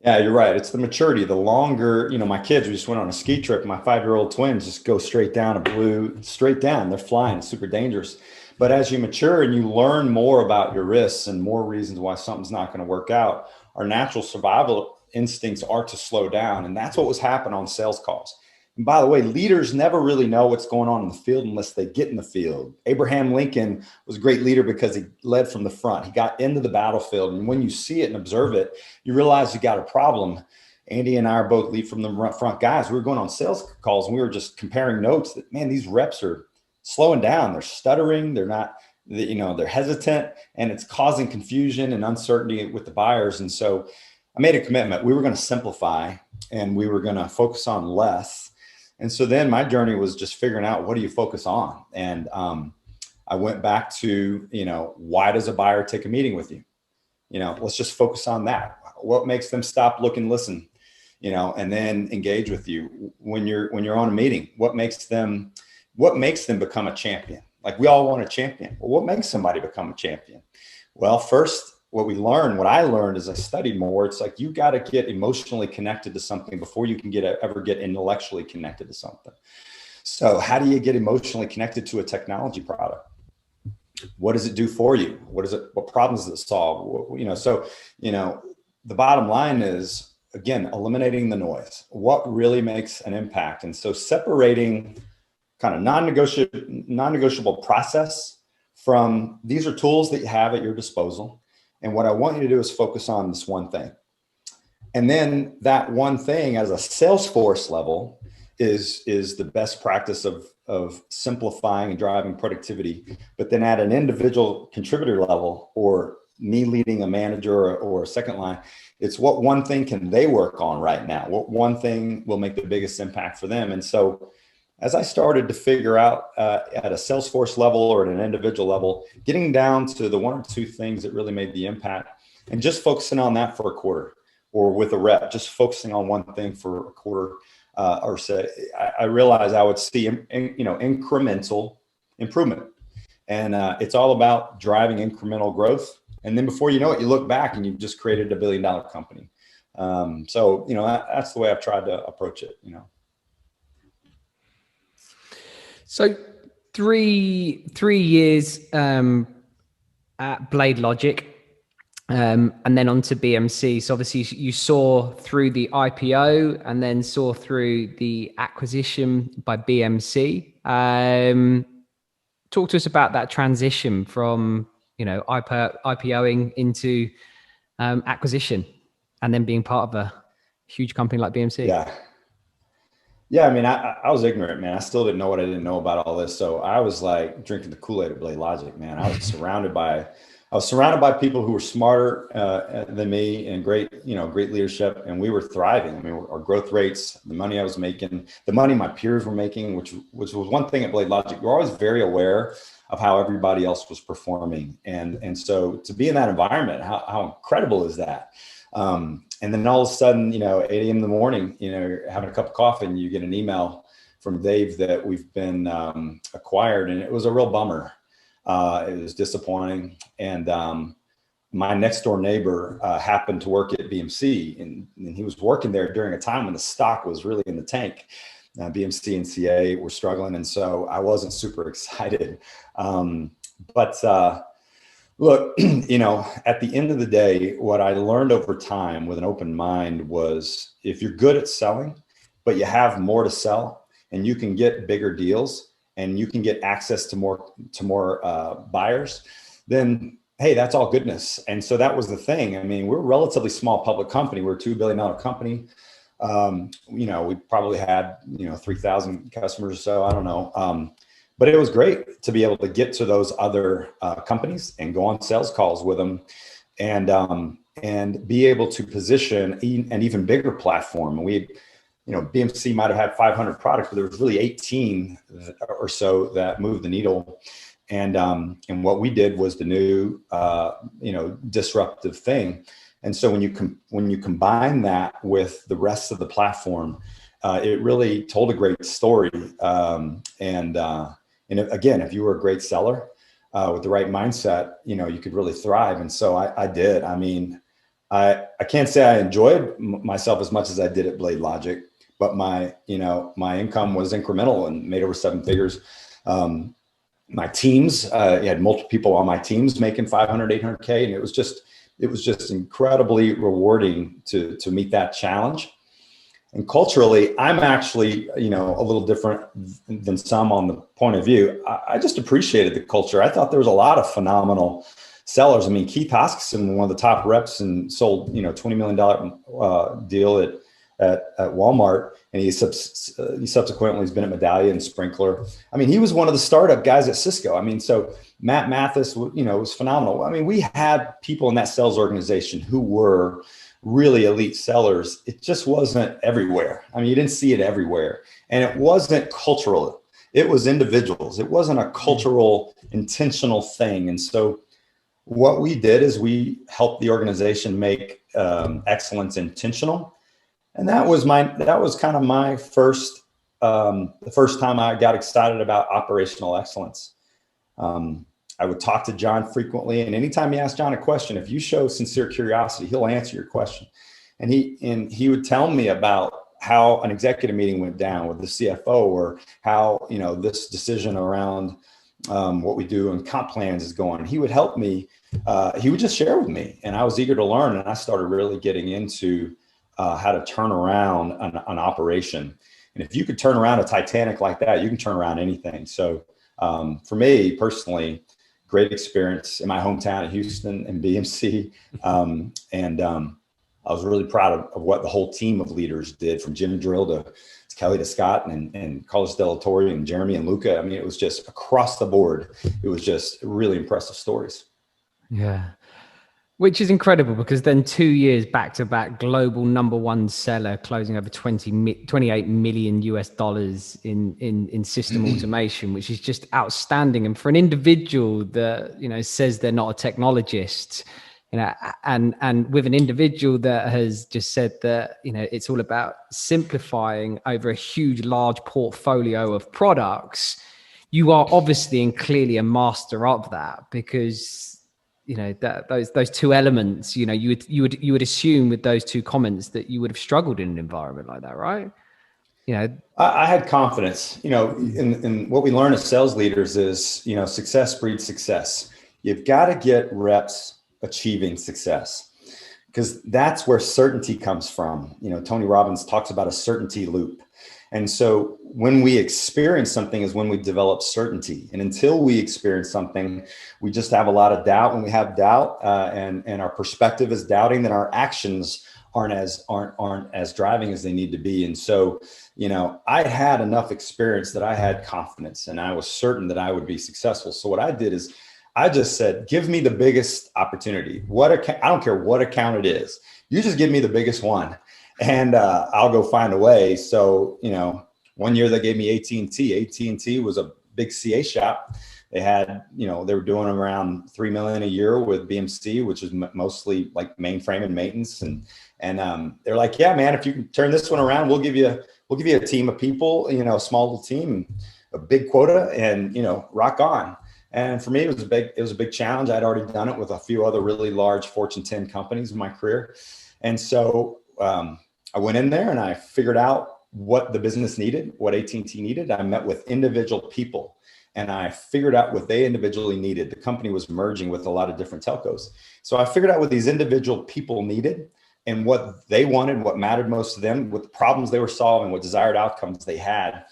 S4: Yeah, you're right. It's the maturity. The longer, my kids, we just went on a ski trip. My 5-year-old twins just go straight down straight down. They're flying. It's super dangerous. But as you mature and you learn more about your risks and more reasons why something's not going to work out, our natural survival instincts are to slow down. And that's what was happening on sales calls. And by the way, leaders never really know what's going on in the field unless they get in the field. Abraham Lincoln was a great leader because he led from the front. He got into the battlefield. And when you see it and observe it, you realize you got a problem. Andy and I are both lead from the front guys. We were going on sales calls and we were just comparing notes that, man, these reps are slowing down. They're stuttering. They're not, they're hesitant, and it's causing confusion and uncertainty with the buyers. And so I made a commitment. We were going to simplify and we were going to focus on less. And so then my journey was just figuring out, what do you focus on? And I went back to, why does a buyer take a meeting with you? Let's just focus on that. What makes them stop, look, and listen, and then engage with you when you're on a meeting? What makes them become a champion? Like, we all want a champion. Well, what makes somebody become a champion? Well, first, what I learned as I studied more, it's like, you got to get emotionally connected to something before you can ever get intellectually connected to something. So how do you get emotionally connected to a technology product? What does it do for you? What problems does it solve? The bottom line is, again, eliminating the noise. What really makes an impact? And so separating kind of non-negotiable process from, these are tools that you have at your disposal. And what I want you to do is focus on this one thing. And then that one thing as a Salesforce level is the best practice of simplifying and driving productivity. But then at an individual contributor level, or me leading a manager or a second line, it's what one thing can they work on right now? What one thing will make the biggest impact for them? And so as I started to figure out at a Salesforce level or at an individual level, getting down to the one or two things that really made the impact and just focusing on that for a quarter, or with a rep, just focusing on one thing for a quarter or so, I realized I would see, incremental improvement. And it's all about driving incremental growth. And then before you know it, you look back and you've just created $1 billion company. So, that's the way I've tried to approach it,
S1: So 3 years at BladeLogic, and then on to BMC. So obviously you saw through the IPO and then saw through the acquisition by BMC. Talk to us about that transition from, IPOing into acquisition and then being part of a huge company like BMC.
S4: Yeah. I mean, I was ignorant, man. I still didn't know what I didn't know about all this. So I was like drinking the Kool-Aid at BladeLogic, man. I was surrounded by people who were smarter than me and great leadership. And we were thriving. I mean, our growth rates, the money I was making, the money my peers were making, which was one thing at BladeLogic. We're always very aware of how everybody else was performing. And so to be in that environment, how incredible is that? And then all of a sudden, 8 a.m. in the morning, you're having a cup of coffee and you get an email from Dave that we've been acquired. And it was a real bummer. It was disappointing. And my next door neighbor happened to work at BMC, and he was working there during a time when the stock was really in the tank. BMC and CA were struggling. And so I wasn't super excited. Look, at the end of the day, what I learned over time with an open mind was if you're good at selling, but you have more to sell and you can get bigger deals and you can get access to more buyers, then, hey, that's all goodness. And so that was the thing. I mean, we're a relatively small public company. We're a $2 billion company. We probably had, 3,000 customers or so. I don't know. But it was great to be able to get to those other companies and go on sales calls with them and be able to position an even bigger platform. We, BMC might have had 500 products, but there was really 18 or so that moved the needle. And what we did was the new, disruptive thing. And so when you combine that with the rest of the platform, it really told a great story. And again, if you were a great seller with the right mindset, you could really thrive. And so I did. I mean, I can't say I enjoyed myself as much as I did at BladeLogic, but my income was incremental and made over 7 figures. My teams, I had multiple people on my teams making 500, 800K. And it was just incredibly rewarding to meet that challenge. And culturally, I'm actually, a little different than some on the point of view. I just appreciated the culture. I thought there was a lot of phenomenal sellers. I mean, Keith Hoskinson, one of the top reps, and sold, $20 million deal at Walmart. And he subsequently has been at Medallia and Sprinkler. I mean, he was one of the startup guys at Cisco. I mean, so Matt Mathis, was phenomenal. I mean, we had people in that sales organization who were really elite sellers. It just wasn't everywhere. I mean, you didn't see it everywhere. And it wasn't cultural. It was individuals. It wasn't a cultural, intentional thing. And so what we did is we helped the organization make excellence intentional. And that was kind of my first, the first time I got excited about operational excellence. I would talk to John frequently, and anytime you ask John a question, if you show sincere curiosity, he'll answer your question. And he would tell me about how an executive meeting went down with the CFO, or how, this decision around what we do and comp plans is going. He would help me. He would just share with me, and I was eager to learn. And I started really getting into how to turn around an operation. And if you could turn around a Titanic like that, you can turn around anything. So for me personally, great experience in my hometown of Houston and BMC. I was really proud of what the whole team of leaders did, from Jim Drill to Kelly to Scott and Carlos Delatorre and Jeremy and Luca. I mean, it was just across the board. It was just really impressive stories.
S1: Yeah. Which is incredible, because then 2 years back to back, global #1 seller, closing over 28 million US dollars in system automation, which is just outstanding. And for an individual that, says they're not a technologist, and with an individual that has just said that, it's all about simplifying over a huge, large portfolio of products, you are obviously and clearly a master of that, because that those two elements, you would assume with those two comments that you would have struggled in an environment like that, right?
S4: I had confidence, in what we learn as sales leaders is, success breeds success. You've got to get reps achieving success, because that's where certainty comes from. Tony Robbins talks about a certainty loop. And so when we experience something is when we develop certainty. And until we experience something, we just have a lot of doubt. When we have doubt, and our perspective is doubting, then our actions aren't as driving as they need to be. And so, I had enough experience that I had confidence, and I was certain that I would be successful. So what I did is I just said, give me the biggest opportunity. I don't care what account it is. You just give me the biggest one. And I'll go find a way. So, 1 year they gave me AT&T. AT&T was a big CA shop. They had, they were doing around 3 million a year with BMC, which is mostly like mainframe and maintenance. And they're like, yeah, man, if you can turn this one around, we'll give you a team of people, a small little team, a big quota, and rock on. And for me, it was a big challenge. I'd already done it with a few other really large Fortune 10 companies in my career. And so I went in there and I figured out what the business needed, what AT&T needed. I met with individual people and I figured out what they individually needed. The company was merging with a lot of different telcos. So I figured out what these individual people needed and what they wanted, what mattered most to them, what the problems they were solving, what desired outcomes they had.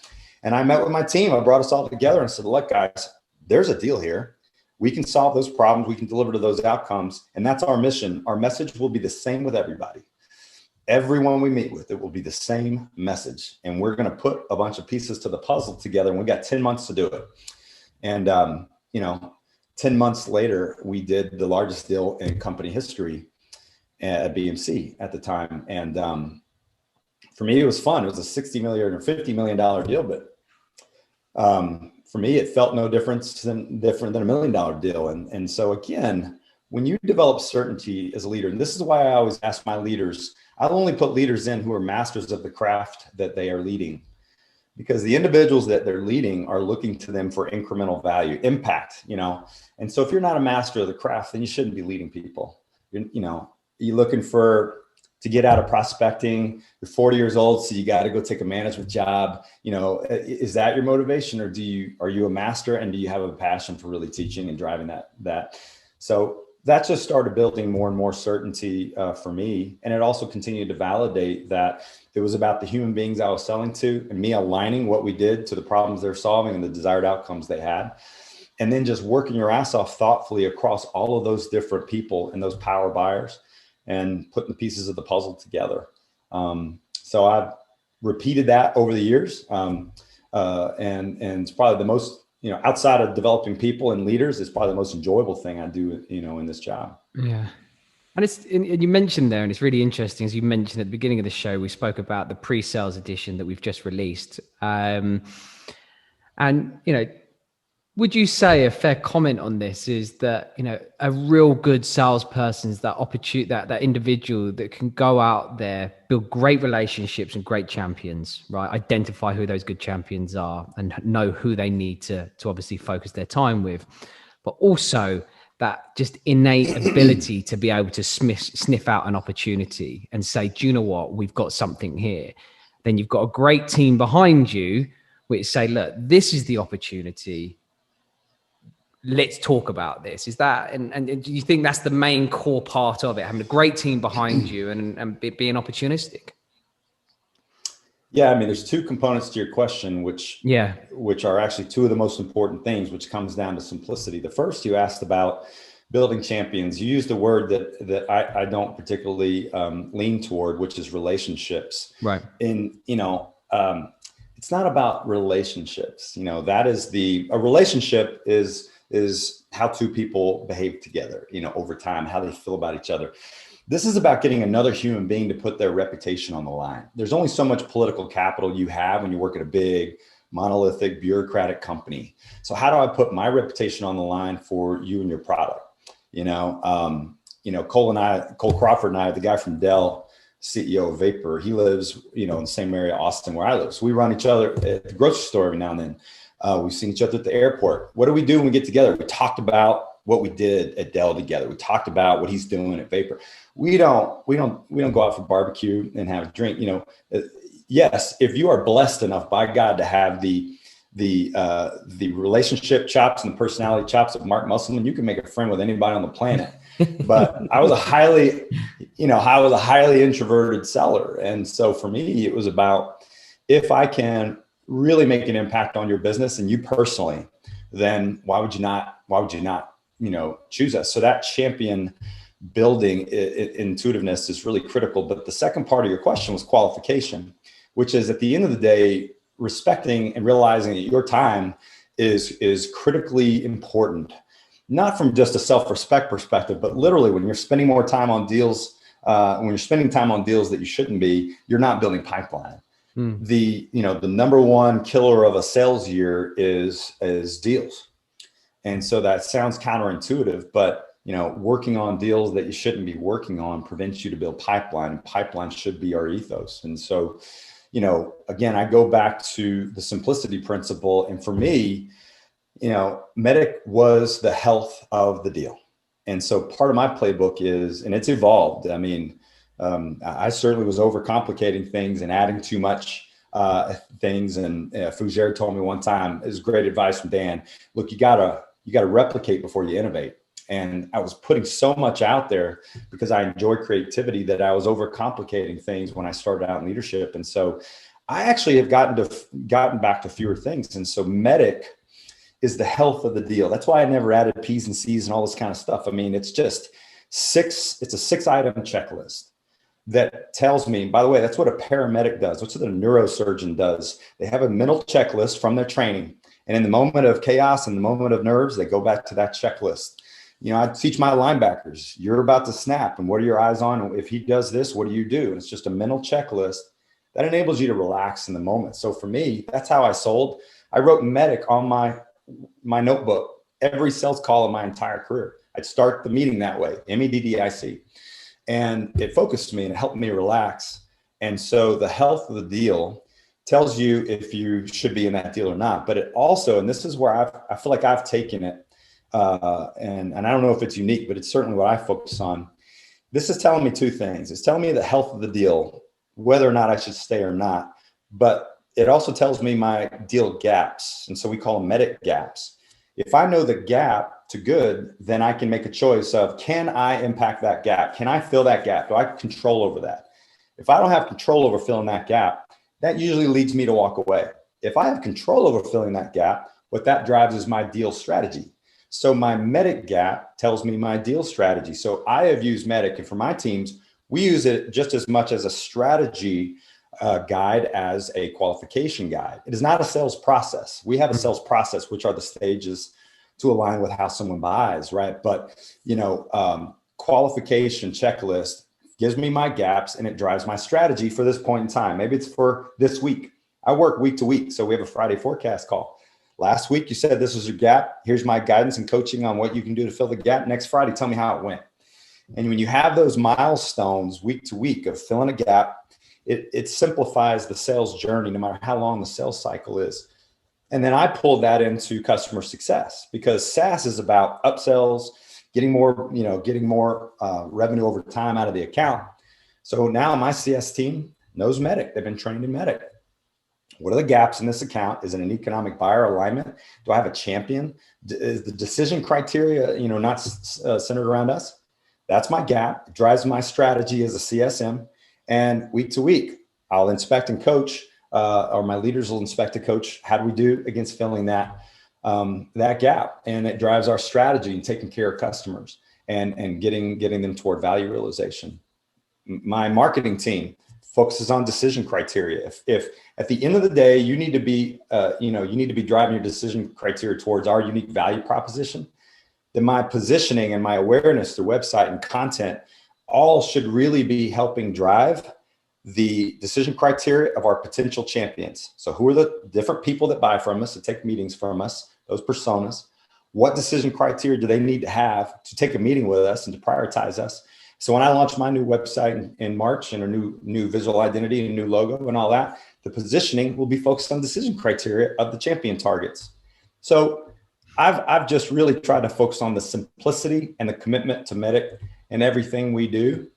S4: And I met with my team. I brought us all together and said, look, guys, there's a deal here. We can solve those problems. We can deliver to those outcomes. And that's our mission. Our message will be the same with everybody. Everyone we meet with, it will be the same message. And we're going to put a bunch of pieces to the puzzle together. And we got 10 months to do it. And, 10 months later, we did the largest deal in company history at BMC at the time. And for me, it was fun. It was a $60 million or $50 million deal. But for me, it felt no different than a $1 million deal. And so again, when you develop certainty as a leader, and this is why I always ask my leaders, I'll only put leaders in who are masters of the craft that they are leading, because the individuals that they're leading are looking to them for incremental value, impact, And so if you're not a master of the craft, then you shouldn't be leading people. You're looking to get out of prospecting. You're 40 years old, so you got to go take a management job. Is that your motivation, or are you a master and do you have a passion for really teaching and driving that? So that just started building more and more certainty for me. And it also continued to validate that it was about the human beings I was selling to and me aligning what we did to the problems they're solving and the desired outcomes they had. And then just working your ass off thoughtfully across all of those different people and those power buyers and putting the pieces of the puzzle together. So I've repeated that over the years. And it's probably the most, outside of developing people and leaders, it's probably the most enjoyable thing I do, in this job.
S1: Yeah. And you mentioned there, and it's really interesting, as you mentioned at the beginning of the show, we spoke about the pre-sales edition that we've just released. Would you say a fair comment on this is that, a real good salesperson is that individual that can go out there, build great relationships and great champions, right? Identify who those good champions are and know who they need to obviously focus their time with, but also that just innate ability to be able to sniff out an opportunity and say, do you know what? We've got something here. Then you've got a great team behind you which say, look, this is the opportunity. Let's talk about this. Is that, and do you think that's the main core part of it, having a great team behind you and being opportunistic?
S4: Yeah, there's two components to your question, which are actually two of the most important things, which comes down to simplicity. The first, you asked about building champions. You used a word that I don't particularly lean toward, which is relationships.
S1: Right.
S4: And it's not about relationships. That is a relationship is how two people behave together, over time, how they feel about each other. This is about getting another human being to put their reputation on the line. There's only so much political capital you have when you work at a big, monolithic, bureaucratic company. So how do I put my reputation on the line for you and your product? Cole Crawford and I, the guy from Dell, CEO of Vapor, he lives, in the same area, Austin, where I live. So we run each other at the grocery store every now and then. We've seen each other at the airport. What do we do when we get together? We talked about what we did at Dell together. We talked about what he's doing at Vapor. We don't go out for barbecue and have a drink. Yes, if you are blessed enough by God to have the relationship chops and the personality chops of Mark Musselman, you can make a friend with anybody on the planet. But I was a highly introverted seller. And so for me, it was about, if I can really make an impact on your business and you personally, then why would you not, choose us? So that champion building intuitiveness is really critical. But the second part of your question was qualification, which is, at the end of the day, respecting and realizing that your time is critically important, not from just a self-respect perspective, but literally when you're spending more time on deals, when you're spending time on deals that you shouldn't be, you're not building pipeline. The number one killer of a sales year is deals. And so that sounds counterintuitive, but working on deals that you shouldn't be working on prevents you to build pipeline. Pipeline should be our ethos. And so, again, I go back to the simplicity principle. And for me, Medic was the health of the deal. And so part of my playbook is, and it's evolved. I mean, I certainly was overcomplicating things and adding too much things. And Fougere told me one time, it was great advice from Dan, look, you gotta replicate before you innovate. And I was putting so much out there because I enjoy creativity that I was overcomplicating things when I started out in leadership. And so I actually have gotten back to fewer things. And so Medic is the health of the deal. That's why I never added P's and C's and all this kind of stuff. I mean, it's just it's a 6-item checklist that tells me, by the way, that's what a paramedic does. That's what a neurosurgeon does. They have a mental checklist from their training. And in the moment of chaos, in the moment of nerves, they go back to that checklist. I teach my linebackers, you're about to snap, and what are your eyes on? If he does this, what do you do? And it's just a mental checklist that enables you to relax in the moment. So for me, that's how I sold. I wrote Medic on my notebook every sales call in my entire career. I'd start the meeting that way, MEDDIC. And it focused me and it helped me relax. And so the health of the deal tells you if you should be in that deal or not. But it also, and this is where I feel like I've taken it, and I don't know if it's unique, but it's certainly what I focus on. This is telling me two things. It's telling me the health of the deal, whether or not I should stay or not. But it also tells me my deal gaps. And so we call them Medic gaps. If I know the gap to good, then I can make a choice of, can I impact that gap? Can I fill that gap? Do I have control over that? If I don't have control over filling that gap, that usually leads me to walk away. If I have control over filling that gap, what that drives is my deal strategy. So my Medic gap tells me my deal strategy. So I have used Medic, and for my teams, we use it just as much as a strategy guide as a qualification guide. It is not a sales process. We have a sales process, which are the stages to align with how someone buys, right? But, qualification checklist gives me my gaps and it drives my strategy for this point in time. Maybe it's for this week. I work week to week. So we have a Friday forecast call. Last week, you said this was your gap. Here's my guidance and coaching on what you can do to fill the gap. Next Friday, tell me how it went. And when you have those milestones week to week of filling a gap, it simplifies the sales journey, no matter how long the sales cycle is. And then I pulled that into customer success, because SaaS is about upsells, getting more revenue over time out of the account. So now my CS team knows Medic. They've been trained in Medic. What are the gaps in this account? Is it an economic buyer alignment? Do I have a champion? Is the decision criteria, not centered around us? That's my gap. It drives my strategy as a CSM. And week to week, I'll inspect and coach, or my leaders will inspect and coach. How do we do against filling that gap? And it drives our strategy and taking care of customers and getting them toward value realization. My marketing team focuses on decision criteria. If at the end of the day, you need to be driving your decision criteria towards our unique value proposition, that my positioning and my awareness through website and content all should really be helping drive the decision criteria of our potential champions. So who are the different people that buy from us, that take meetings from us, those personas? What decision criteria do they need to have to take a meeting with us and to prioritize us? So when I launched my new website in March and a new visual identity and new logo and all that, the positioning will be focused on decision criteria of the champion targets. So I've just really tried to focus on the simplicity and the commitment to Medic in everything we do.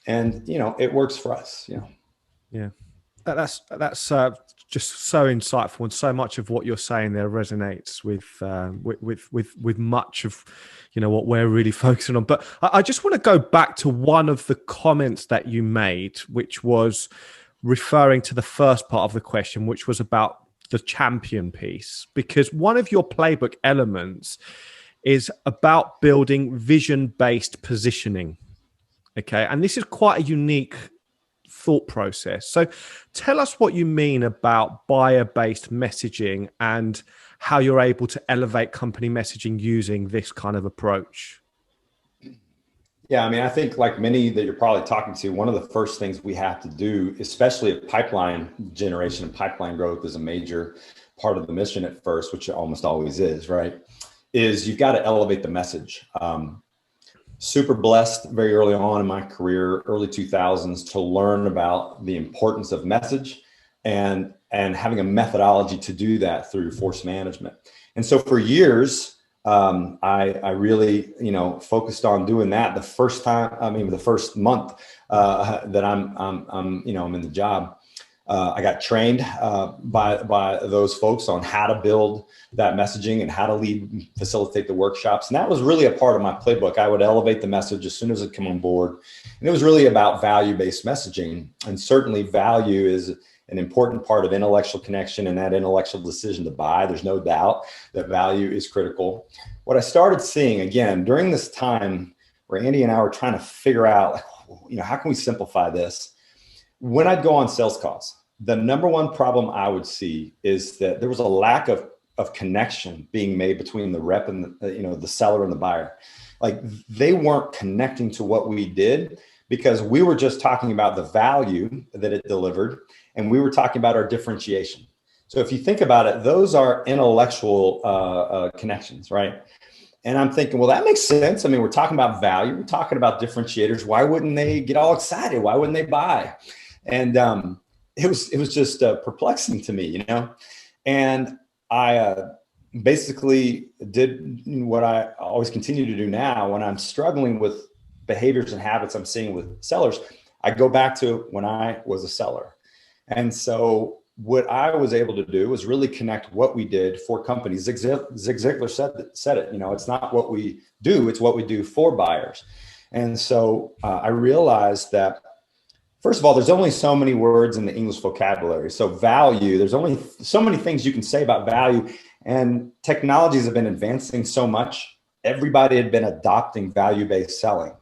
S4: And, it works for us,
S3: Yeah. That's just so insightful, and so much of what you're saying there resonates with much of what we're really focusing on. But I just want to go back to one of the comments that you made, which was referring to the first part of the question, which was about the champion piece, because one of your playbook elements is about building vision-based positioning. Okay, and this is quite a unique thought process. So tell us what you mean about buyer-based messaging and how you're able to elevate company messaging using this kind of approach.
S4: Yeah, I think like many that you're probably talking to, one of the first things we have to do, especially if pipeline generation and pipeline growth is a major part of the mission at first, which it almost always is, right, is you've got to elevate the message. Super blessed very early on in my career, early 2000s, to learn about the importance of message and having a methodology to do that through force management. And so for years, I really, focused on doing that. The first month that I'm in the job, I got trained by those folks on how to build that messaging and how to facilitate the workshops. And that was really a part of my playbook. I would elevate the message as soon as it came on board. And it was really about value-based messaging. And certainly value is an important part of intellectual connection and that intellectual decision to buy. There's no doubt that value is critical. What I started seeing, again, during this time where Andy and I were trying to figure out, how can we simplify this? When I'd go on sales calls, the number one problem I would see is that there was a lack of connection being made between the rep and the seller and the buyer. Like they weren't connecting to what we did because we were just talking about the value that it delivered, and we were talking about our differentiation. So if you think about it, those are intellectual connections, right? And I'm thinking, well, that makes sense. We're talking about value. We're talking about differentiators. Why wouldn't they get all excited? Why wouldn't they buy? And it was just perplexing to me, And I basically did what I always continue to do now when I'm struggling with behaviors and habits I'm seeing with sellers. I go back to when I was a seller. And so what I was able to do was really connect what we did for companies. Zig Ziglar said it, it's not what we do, it's what we do for buyers. And so I realized that, first of all, there's only so many words in the English vocabulary. So value, there's only so many things you can say about value, and technologies have been advancing so much. Everybody had been adopting value-based selling,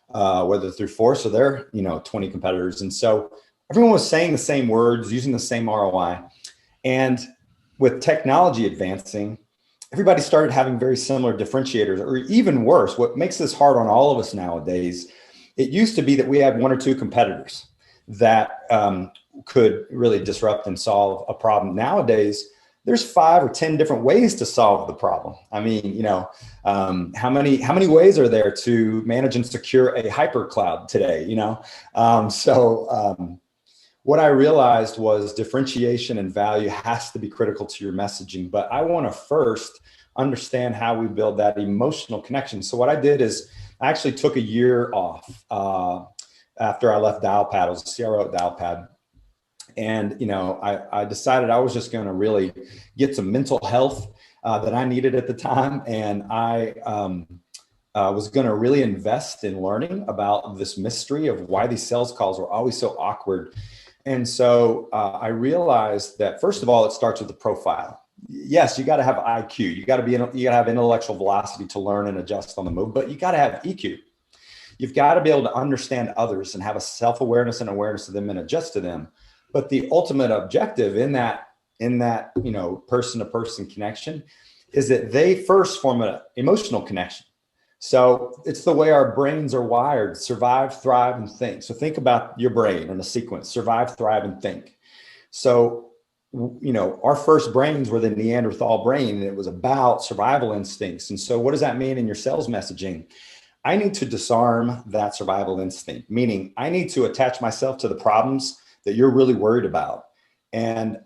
S4: whether through force or their 20 competitors. And so everyone was saying the same words, using the same ROI. And with technology advancing, everybody started having very similar differentiators, or even worse, what makes this hard on all of us nowadays, it used to be that we had one or two competitors that could really disrupt and solve a problem. Nowadays, there's 5 or 10 different ways to solve the problem. How many ways are there to manage and secure a hypercloud today? What I realized was differentiation and value has to be critical to your messaging, but I want to first understand how we build that emotional connection. So what I did is I actually took a year off after I left Dialpad. I was a CRO at Dialpad. And, I decided I was just going to really get some mental health that I needed at the time. And I was going to really invest in learning about this mystery of why these sales calls were always so awkward. And so I realized that, first of all, it starts with the profile. Yes, you got to have IQ. You got to have intellectual velocity to learn and adjust on the move, but you got to have EQ. You've got to be able to understand others and have a self-awareness and awareness of them and adjust to them. But the ultimate objective in that person-to-person connection is that they first form an emotional connection. So it's the way our brains are wired: survive, thrive, and think. So think about your brain in a sequence: survive, thrive, and think. So, our first brains were the Neanderthal brain, and it was about survival instincts. And so what does that mean in your sales messaging? I need to disarm that survival instinct, meaning I need to attach myself to the problems that you're really worried about, and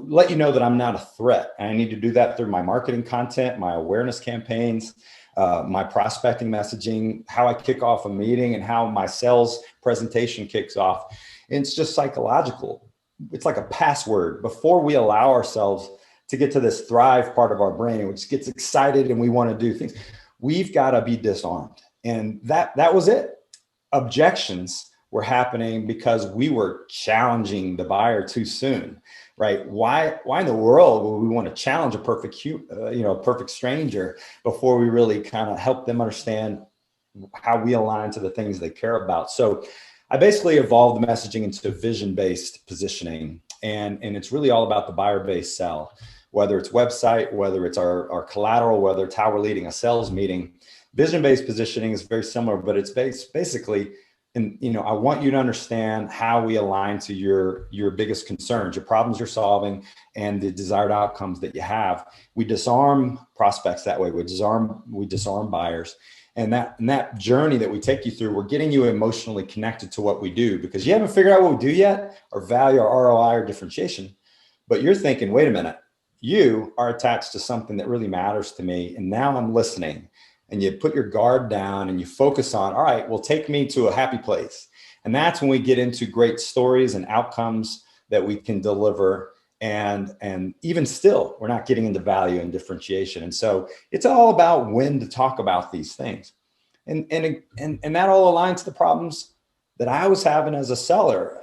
S4: let you know that I'm not a threat. And I need to do that through my marketing content, my awareness campaigns, my prospecting messaging, how I kick off a meeting, and how my sales presentation kicks off. And it's just psychological. It's like a password. Before we allow ourselves to get to this thrive part of our brain, which gets excited and we want to do things, we've got to be disarmed. And that was it. Objections were happening because we were challenging the buyer too soon, right? Why in the world would we want to challenge a perfect stranger before we really kind of help them understand how we align to the things they care about? So I basically evolved the messaging into vision-based positioning, and it's really all about the buyer-based sell, whether it's website, whether it's our collateral, whether it's how we're leading a sales meeting. Vision-based positioning is very similar, but it's basically, I want you to understand how we align to your biggest concerns, your problems you're solving, and the desired outcomes that you have. We disarm prospects that way. We disarm buyers. And that journey that we take you through, we're getting you emotionally connected to what we do, because you haven't figured out what we do yet, or value, or ROI, or differentiation. But you're thinking, wait a minute, you are attached to something that really matters to me. And now I'm listening. And you put your guard down and you focus on, all right, well, take me to a happy place. And that's when we get into great stories and outcomes that we can deliver. And even still, we're not getting into value and differentiation. And so it's all about when to talk about these things. And that all aligns to the problems that I was having as a seller.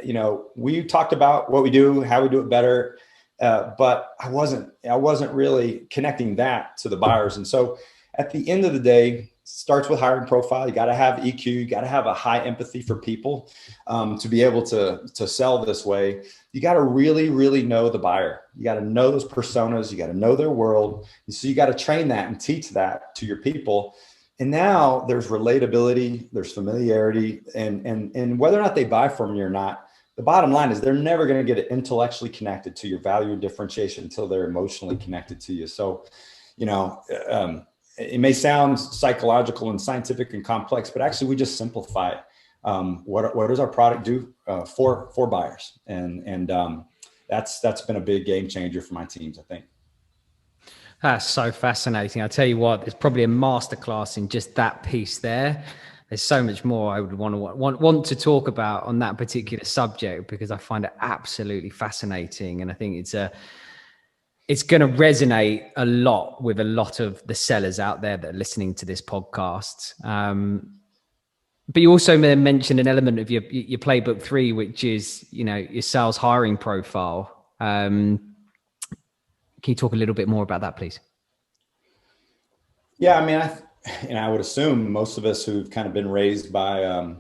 S4: We talked about what we do, how we do it better, but I wasn't really connecting that to the buyers. And so at the end of the day, starts with hiring profile. You got to have EQ. You got to have a high empathy for people to be able to sell this way. You got to really, really know the buyer. You got to know those personas. You got to know their world. And so you got to train that and teach that to your people. And now there's relatability, there's familiarity, and whether or not they buy from you or not, the bottom line is they're never going to get intellectually connected to your value and differentiation until they're emotionally connected to you. So, it may sound psychological and scientific and complex, but actually we just simplify it. What does our product do for buyers? And that's been a big game changer for my teams, I think.
S1: That's so fascinating. I tell you what, there's probably a masterclass in just that piece there. There's so much more I would want to talk about on that particular subject, because I find it absolutely fascinating. And I think it's going to resonate a lot with a lot of the sellers out there that are listening to this podcast. But you also mentioned an element of your playbook 3, which is, your sales hiring profile. Can you talk a little bit more about that, please?
S4: Yeah, I mean, I would assume most of us who've kind of been raised by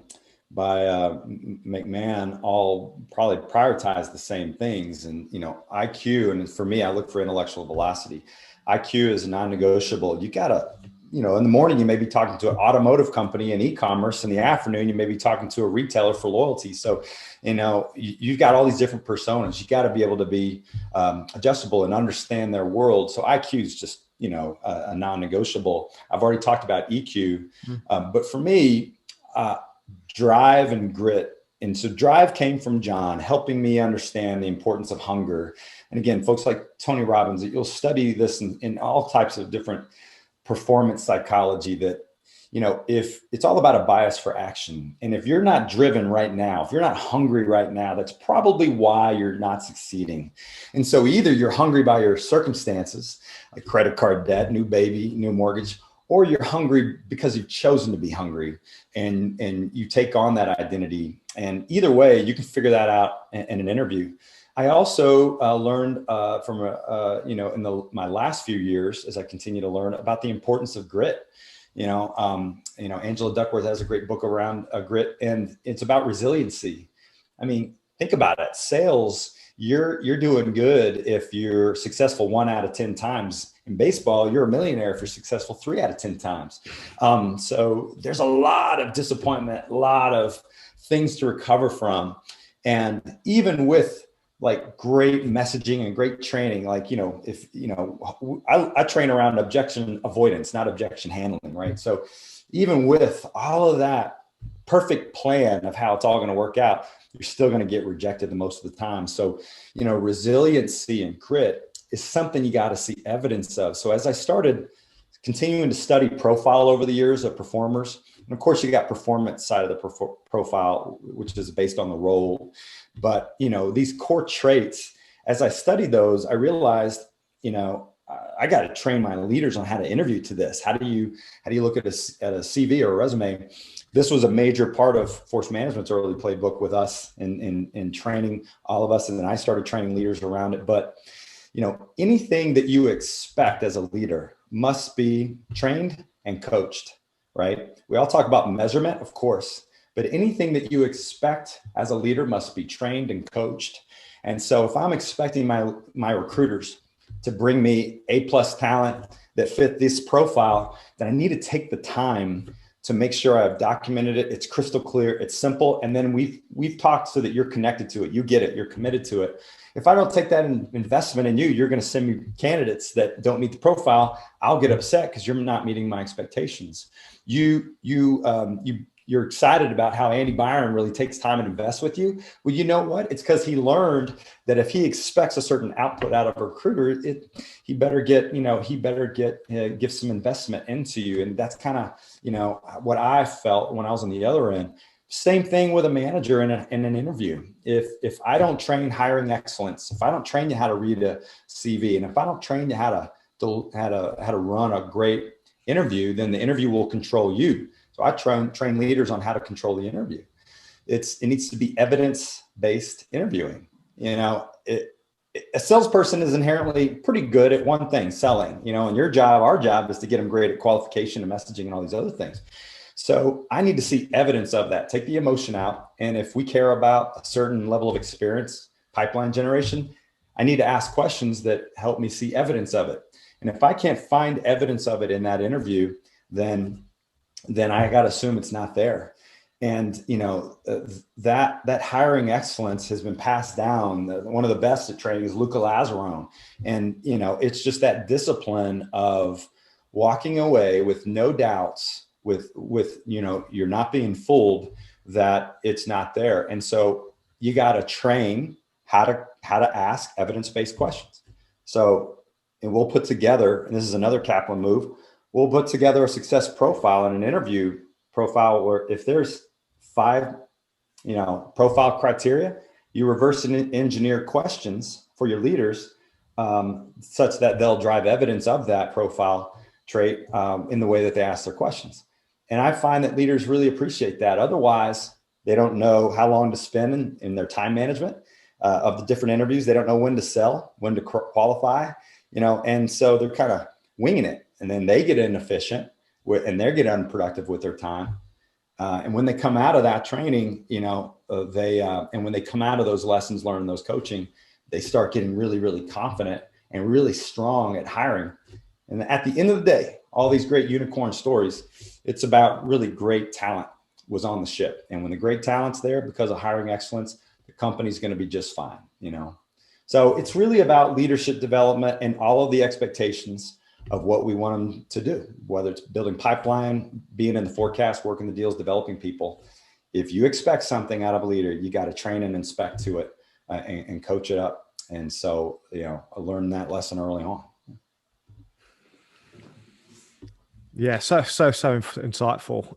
S4: McMahon all probably prioritize the same things. And, IQ, and for me, I look for intellectual velocity. IQ is non-negotiable. You gotta, in the morning, you may be talking to an automotive company in e-commerce. In the afternoon, you may be talking to a retailer for loyalty. So, you've got all these different personas. You got to be able to be adjustable and understand their world. So IQ is just, a non-negotiable. I've already talked about EQ, but for me, drive and grit. And so drive came from John, helping me understand the importance of hunger. And again, folks like Tony Robbins, you'll study this in all types of different performance psychology, that, if it's all about a bias for action, and if you're not driven right now, if you're not hungry right now, that's probably why you're not succeeding. And so either you're hungry by your circumstances, like credit card debt, new baby, new mortgage, or you're hungry because you've chosen to be hungry and you take on that identity. And either way, you can figure that out in an interview. I also learned from, my last few years, as I continue to learn, about the importance of grit. Angela Duckworth has a great book around grit, and it's about resiliency. I mean, think about it. Sales, you're doing good if you're successful 1 out of 10 times. In baseball, you're a millionaire if you're successful 3 out of 10 times. So there's a lot of disappointment, a lot of things to recover from. And even with like great messaging and great training, like, if, I train around objection avoidance, not objection handling, right? So even with all of that perfect plan of how it's all going to work out, you're still going to get rejected the most of the time. So, resiliency and grit is something you got to see evidence of. So as I started continuing to study profile over the years of performers, and of course you got performance side of the profile, which is based on the role. But, these core traits, as I studied those, I realized, I got to train my leaders on how to interview to this. How do you look at a CV or a resume? This was a major part of Force Management's early playbook with us in training all of us. And then I started training leaders around it. But, anything that you expect as a leader must be trained and coached, right? We all talk about measurement, of course, but anything that you expect as a leader must be trained and coached. And so if I'm expecting my recruiters to bring me A+ talent that fit this profile, then I need to take the time to make sure I've documented it. It's crystal clear, it's simple. And then we've talked so that you're connected to it. You get it, you're committed to it. If I don't take that investment in you, you're going to send me candidates that don't meet the profile. I'll get upset because you're not meeting my expectations. You're excited about how Andy Byron really takes time and invests with you. Well, you know what? It's because he learned that if he expects a certain output out of a recruiter, he better give some investment into you. And that's kind of, what I felt when I was on the other end. Same thing with a manager in an interview. If I don't train hiring excellence, if I don't train you how to read a CV, and if I don't train you how to run a great interview, then the interview will control you. So I train leaders on how to control the interview. It needs to be evidence-based interviewing. A salesperson is inherently pretty good at one thing, selling, and our job is to get them great at qualification and messaging and all these other things. So I need to see evidence of that, take the emotion out. And if we care about a certain level of experience, pipeline generation, I need to ask questions that help me see evidence of it. And if I can't find evidence of it in that interview, then I got to assume it's not there. And, that hiring excellence has been passed down. One of the best at training is Luca Lazzarone. And, it's just that discipline of walking away with no doubts, with you're not being fooled that it's not there. And so you got to train how to ask evidence-based questions. So, and we'll put together, and this is another Kaplan move, we'll put together a success profile and an interview profile where if there's 5, profile criteria, you reverse engineer questions for your leaders such that they'll drive evidence of that profile trait in the way that they ask their questions. And I find that leaders really appreciate that. Otherwise, they don't know how long to spend in their time management of the different interviews. They don't know when to sell, when to qualify, and so they're kind of winging it. And then they get inefficient and they get unproductive with their time. And when they come out of that training, and when they come out of those lessons learned, those coaching, they start getting really, really confident and really strong at hiring. And at the end of the day, all these great unicorn stories, it's about really great talent was on the ship. And when the great talent's there because of hiring excellence, the company's going to be just fine, So it's really about leadership development and all of the expectations of what we want them to do, whether it's building pipeline, being in the forecast, working the deals, developing people. If you expect something out of a leader, you got to train and inspect to it and coach it up. And so, I learned that lesson early on.
S3: Yeah, so insightful.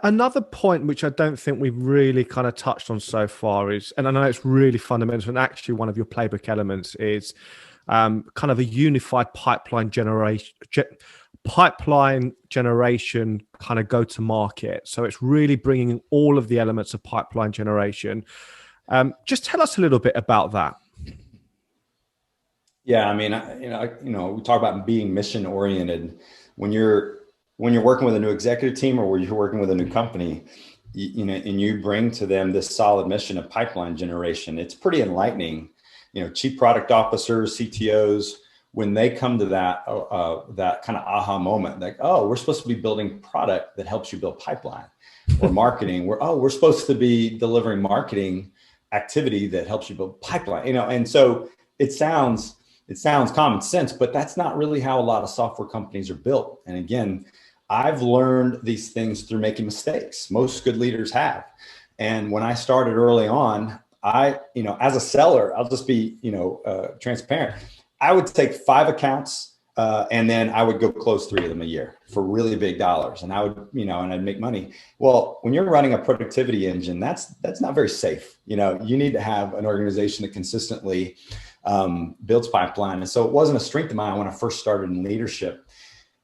S3: Another point which I don't think we've really kind of touched on so far is, and I know it's really fundamental, and actually one of your playbook elements is kind of a unified pipeline generation kind of go to market. So it's really bringing all of the elements of pipeline generation. Just tell us a little bit about that.
S4: Yeah, I mean, we talk about being mission oriented. When you're working with a new executive team or when you're working with a new company, and you bring to them this solid mission of pipeline generation, it's pretty enlightening. Chief product officers, CTOs, when they come to that that kind of aha moment, like, oh, we're supposed to be building product that helps you build pipeline, or marketing, we're supposed to be delivering marketing activity that helps you build pipeline, and so it sounds common sense, but that's not really how a lot of software companies are built. And again, I've learned these things through making mistakes. Most good leaders have. And when I started early on, as a seller, I'll just be, transparent. I would take 5 accounts, and then I would go close 3 of them a year for really big dollars. And I would, and I'd make money. Well, when you're running a productivity engine, that's not very safe. You need to have an organization that consistently builds pipeline. And so it wasn't a strength of mine when I first started in leadership.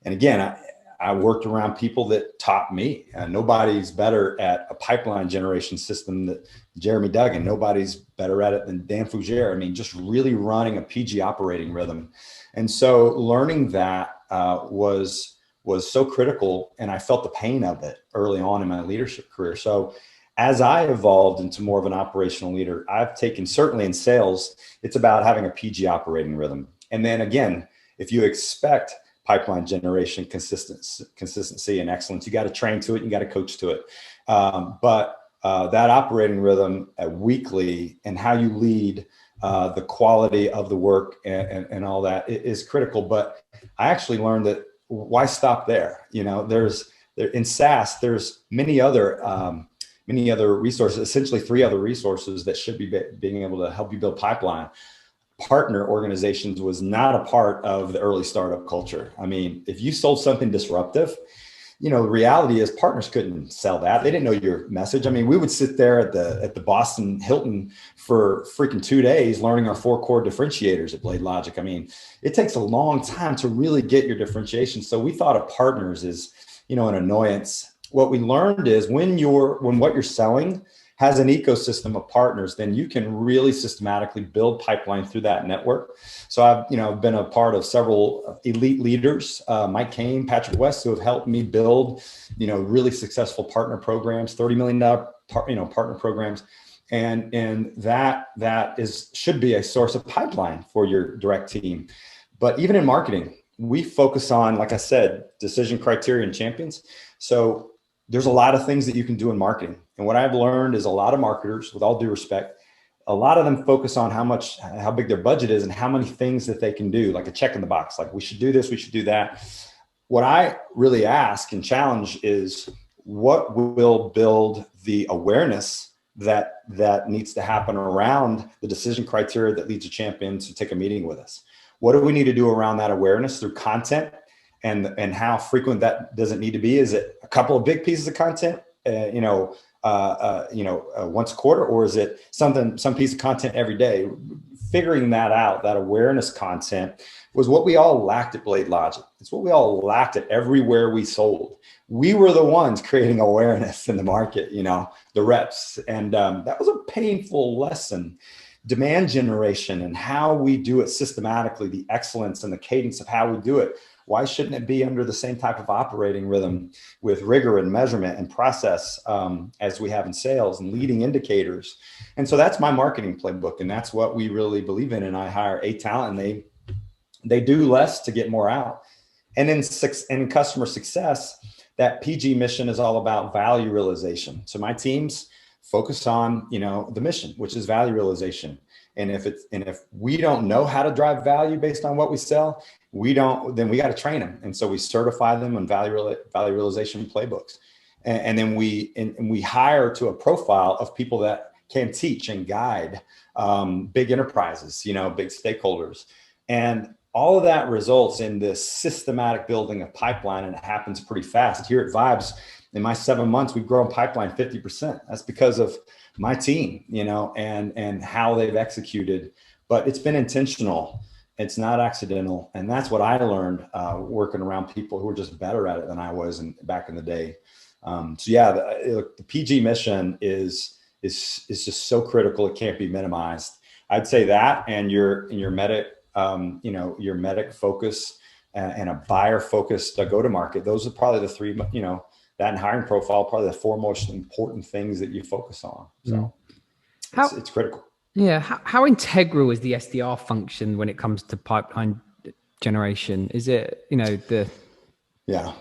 S4: And again, I worked around people that taught me. Nobody's better at a pipeline generation system than Jeremy Duggan. Nobody's better at it than Dan Fougere. I mean, just really running a PG operating rhythm. And so learning that was so critical. And I felt the pain of it early on in my leadership career. So as I evolved into more of an operational leader, I've taken, certainly in sales, it's about having a PG operating rhythm. And then again, if you expect pipeline generation, consistency and excellence, you got to train to it, you got to coach to it. But that operating rhythm weekly, and how you lead the quality of the work and all that is critical. But I actually learned that why stop there? In SaaS, there's many other resources, essentially 3 other resources that should be being able to help you build pipeline. Partner organizations was not a part of the early startup culture. I mean, if you sold something disruptive, the reality is partners couldn't sell that. They didn't know your message. I mean, we would sit there at the Boston Hilton for freaking 2 days learning our 4 core differentiators at BladeLogic. I mean, it takes a long time to really get your differentiation. So we thought of partners as, an annoyance. What we learned is when what you're selling has an ecosystem of partners, then you can really systematically build pipeline through that network. So I've been a part of several elite leaders, Mike Kane, Patrick West, who have helped me build, really successful partner programs, $30 million, partner programs. And that should be a source of pipeline for your direct team. But even in marketing, we focus on, like I said, decision criteria and champions. So there's a lot of things that you can do in marketing. And what I've learned is a lot of marketers, with all due respect, a lot of them focus on how big their budget is and how many things that they can do, like a check in the box, like we should do this, we should do that. What I really ask and challenge is what will build the awareness that needs to happen around the decision criteria that leads a champion to take a meeting with us. What do we need to do around that awareness through content? And how frequent that doesn't need to be? Is it a couple of big pieces of content, once a quarter, or is it some piece of content every day? Figuring that out, that awareness content, was what we all lacked at BladeLogic. It's what we all lacked at everywhere we sold. We were the ones creating awareness in the market, the reps, and that was a painful lesson. Demand generation and how we do it systematically, the excellence and the cadence of how we do it. Why shouldn't it be under the same type of operating rhythm with rigor and measurement and process as we have in sales and leading indicators? And so that's my marketing playbook, and that's what we really believe in. And I hire A talent, and they do less to get more out. And in customer success, that PG mission is all about value realization. So my teams focus on the mission, which is value realization. And if we don't know how to drive value based on what we sell, then we got to train them. And so we certify them on value realization playbooks. And then we hire to a profile of people that can teach and guide big enterprises, big stakeholders. And all of that results in this systematic building of pipeline, and it happens pretty fast. Here at Vibes, in my 7 months, we've grown pipeline 50%. That's because of my team, and how they've executed. But it's been intentional. It's not accidental. And that's what I learned working around people who were just better at it than I was back in the day. The PG mission is just so critical. It can't be minimized. I'd say that, and your medic, your medic focus and a buyer focused go-to-market. Those are probably the 3, that and hiring profile, probably the 4 most important things that you focus on. So it's critical.
S1: Yeah. How integral is the SDR function when it comes to pipeline generation? Is it, you know, the...
S4: Yeah.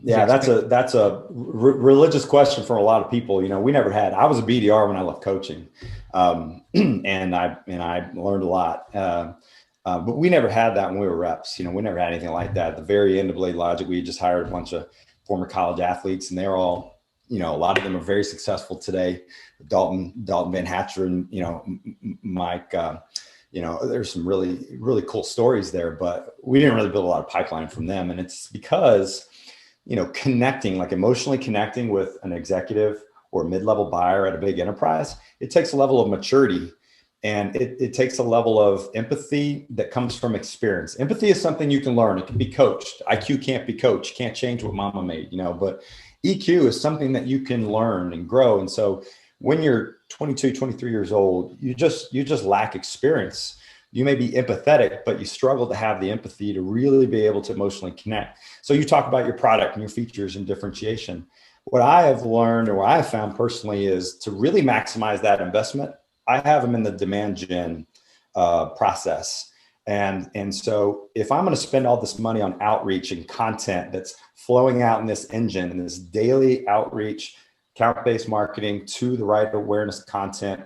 S4: Yeah, that's a religious question for a lot of people. You know, we never had. I was a BDR when I left coaching, and I learned a lot. But we never had that when we were reps. You know, we never had anything like that. At the very end of BladeLogic, we just hired a bunch of former college athletes, and they're all, you know, a lot of them are very successful today. Dalton Van Hatcher, and Mike. You know, there's some really cool stories there, but we didn't really build a lot of pipeline from them, and it's because, you know, connecting, like emotionally connecting with an executive or mid-level buyer at a big enterprise, it takes a level of maturity, and it takes a level of empathy that comes from experience. Empathy is something you can learn. It can be coached. IQ can't be coached. Can't change what mama made, you know, but EQ is something that you can learn and grow. And so when you're 22, 23 years old, you just lack experience. You may be empathetic, but you struggle to have the empathy to really be able to emotionally connect. So you talk about your product and your features and differentiation. What I have learned, or what I have found personally, is to really maximize that investment. I have them in the demand gen process. And so if I'm going to spend all this money on outreach and content that's flowing out in this engine and this daily outreach, account-based marketing to the right awareness content,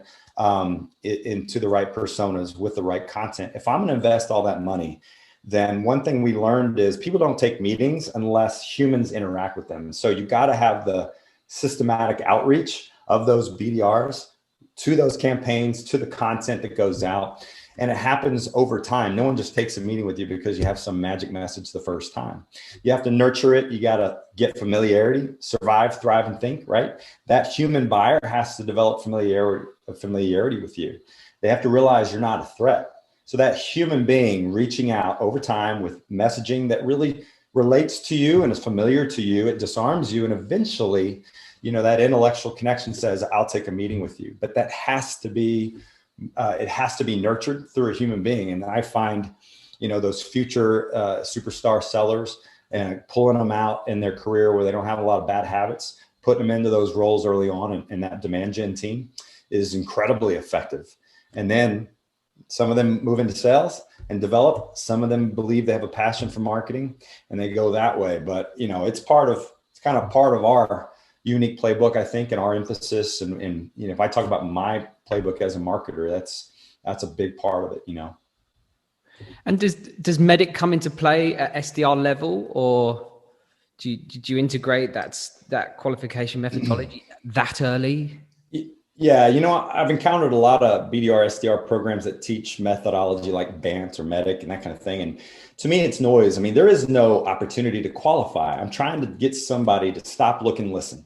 S4: into the right personas with the right content. If I'm going to invest all that money, then one thing we learned is people don't take meetings unless humans interact with them. So you got to have the systematic outreach of those BDRs to those campaigns, to the content that goes out. And it happens over time. No one just takes a meeting with you because you have some magic message the first time. You have to nurture it. You got to get familiarity, survive, thrive, and think, right? That human buyer has to develop familiarity with you. They have to realize you're not a threat. So that human being reaching out over time with messaging that really relates to you and is familiar to you, it disarms you. And eventually, you know, that intellectual connection says, I'll take a meeting with you. But that has to be it has to be nurtured through a human being. And I find, you know, those future superstar sellers and pulling them out in their career where they don't have a lot of bad habits, putting them into those roles early on in that demand gen team is incredibly effective. And then some of them move into sales and develop. Some of them believe they have a passion for marketing and they go that way. But, you know, it's kind of part of our unique playbook, I think, and our emphasis. And you know, if I talk about my playbook as a marketer, that's a big part of it, you know.
S1: And does Medic come into play at SDR level, or did you integrate that qualification methodology that early?
S4: Yeah, you know, I've encountered a lot of BDR, SDR programs that teach methodology like BANT or Medic and that kind of thing. And to me, it's noise. I mean, there is no opportunity to qualify. I'm trying to get somebody to stop, look, and listen.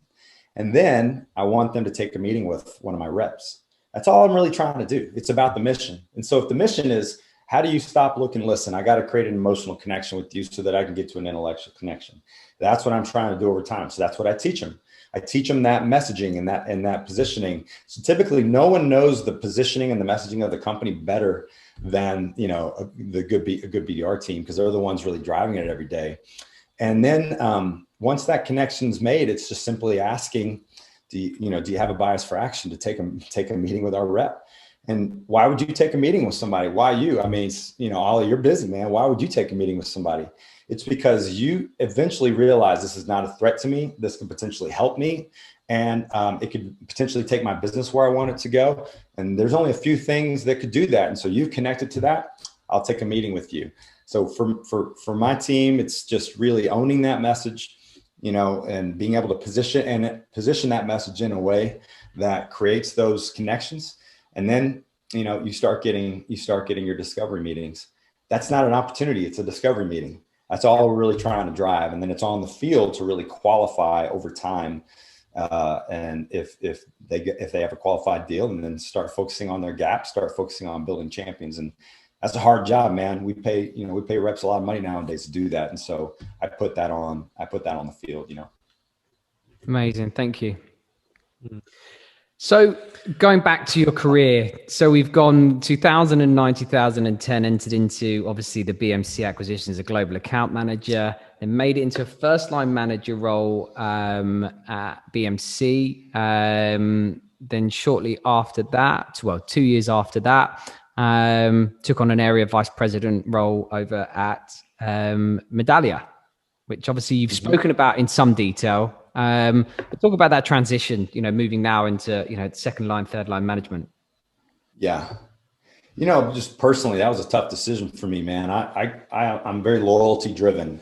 S4: And then I want them to take a meeting with one of my reps. That's all I'm really trying to do. It's about the mission. And so if the mission is, how do you stop, look, and listen? I got to create an emotional connection with you so that I can get to an intellectual connection. That's what I'm trying to do over time. So that's what I teach them. I teach them that messaging and that positioning. So typically no one knows the positioning and the messaging of the company better than, you know, a good BDR team, because they're the ones really driving it every day. And then once that connection's made, it's just simply asking, do you have a bias for action to take a meeting with our rep? And why would you take a meeting with somebody? Why you? I mean, you know, Ollie, you're busy, man. Why would you take a meeting with somebody? It's because you eventually realize this is not a threat to me. This could potentially help me. And it could potentially take my business where I want it to go. And there's only a few things that could do that. And so you've connected to that. I'll take a meeting with you. So for my team, it's just really owning that message, you know, and being able to position that message in a way that creates those connections. And then, you know, you start getting your discovery meetings. That's not an opportunity. It's a discovery meeting. That's all we're really trying to drive. And then it's on the field to really qualify over time. And if they have a qualified deal, and then start focusing on their gaps, start focusing on building champions. And that's a hard job, man. We pay reps a lot of money nowadays to do that. And so I put that on the field, you know.
S1: Amazing. Thank you. So going back to your career, so we've gone 2009, 2010, entered into obviously the BMC acquisition as a global account manager, and made it into a first line manager role at BMC. Then shortly after that, 2 years after that, took on an area vice president role over at Medallia, which obviously you've spoken about in some detail. But talk about that transition, moving now into, second line, third line management.
S4: Yeah. Just personally, that was a tough decision for me, man. I'm very loyalty driven.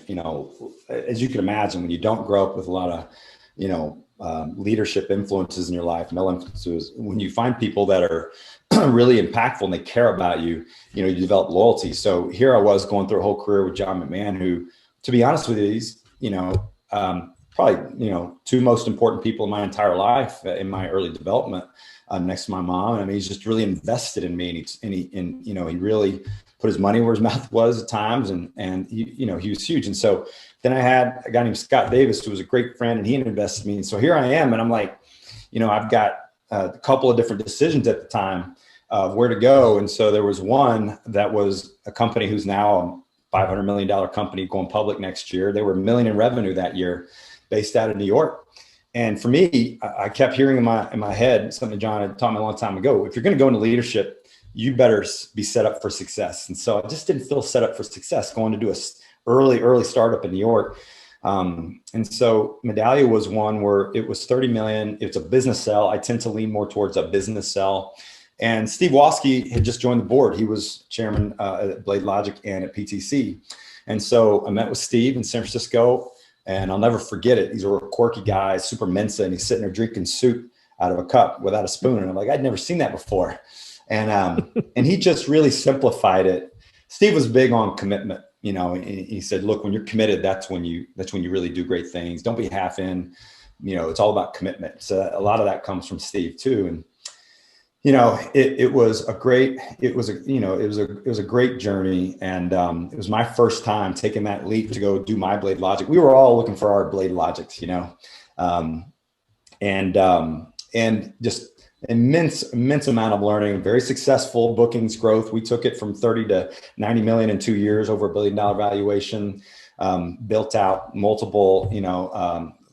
S4: As you can imagine, when you don't grow up with a lot of, leadership influences in your life, male influences, when you find people that are really impactful and they care about you, you develop loyalty. So here I was going through a whole career with John McMahon, who, to be honest with you, he's, probably, two most important people in my entire life in my early development. Next to my mom. I mean, he's just really invested in me, and he really put his money where his mouth was at times, and he was huge. And so then I had a guy named Scott Davis, who was a great friend, and he invested in me. And so here I am, and I'm like, I've got a couple of different decisions at the time of where to go. And so there was one that was a company who's now a $500 million company going public next year. They were $1 million in revenue that year, based out of New York. And for me, I kept hearing in my head something John had taught me a long time ago. If you're going to go into leadership, you better be set up for success. And so I just didn't feel set up for success going to do a early startup in New York. And so Medallia was one where it was 30 million. It's a business sell. I tend to lean more towards a business sell. And Steve Waske had just joined the board. He was chairman at BladeLogic and at PTC. And so I met with Steve in San Francisco. And I'll never forget it. He's a real quirky guy, super Mensa, and he's sitting there drinking soup out of a cup without a spoon. And I'm like, I'd never seen that before. And and he just really simplified it. Steve was big on commitment. He said, look, when you're committed, that's when you really do great things. Don't be half in. It's all about commitment. So a lot of that comes from Steve too. And it was a great journey. And it was my first time taking that leap to go do my BladeLogic. We were all looking for our BladeLogics, and just immense amount of learning, very successful bookings growth. We took it from 30 to 90 million in 2 years, over $1 billion valuation, built out multiple,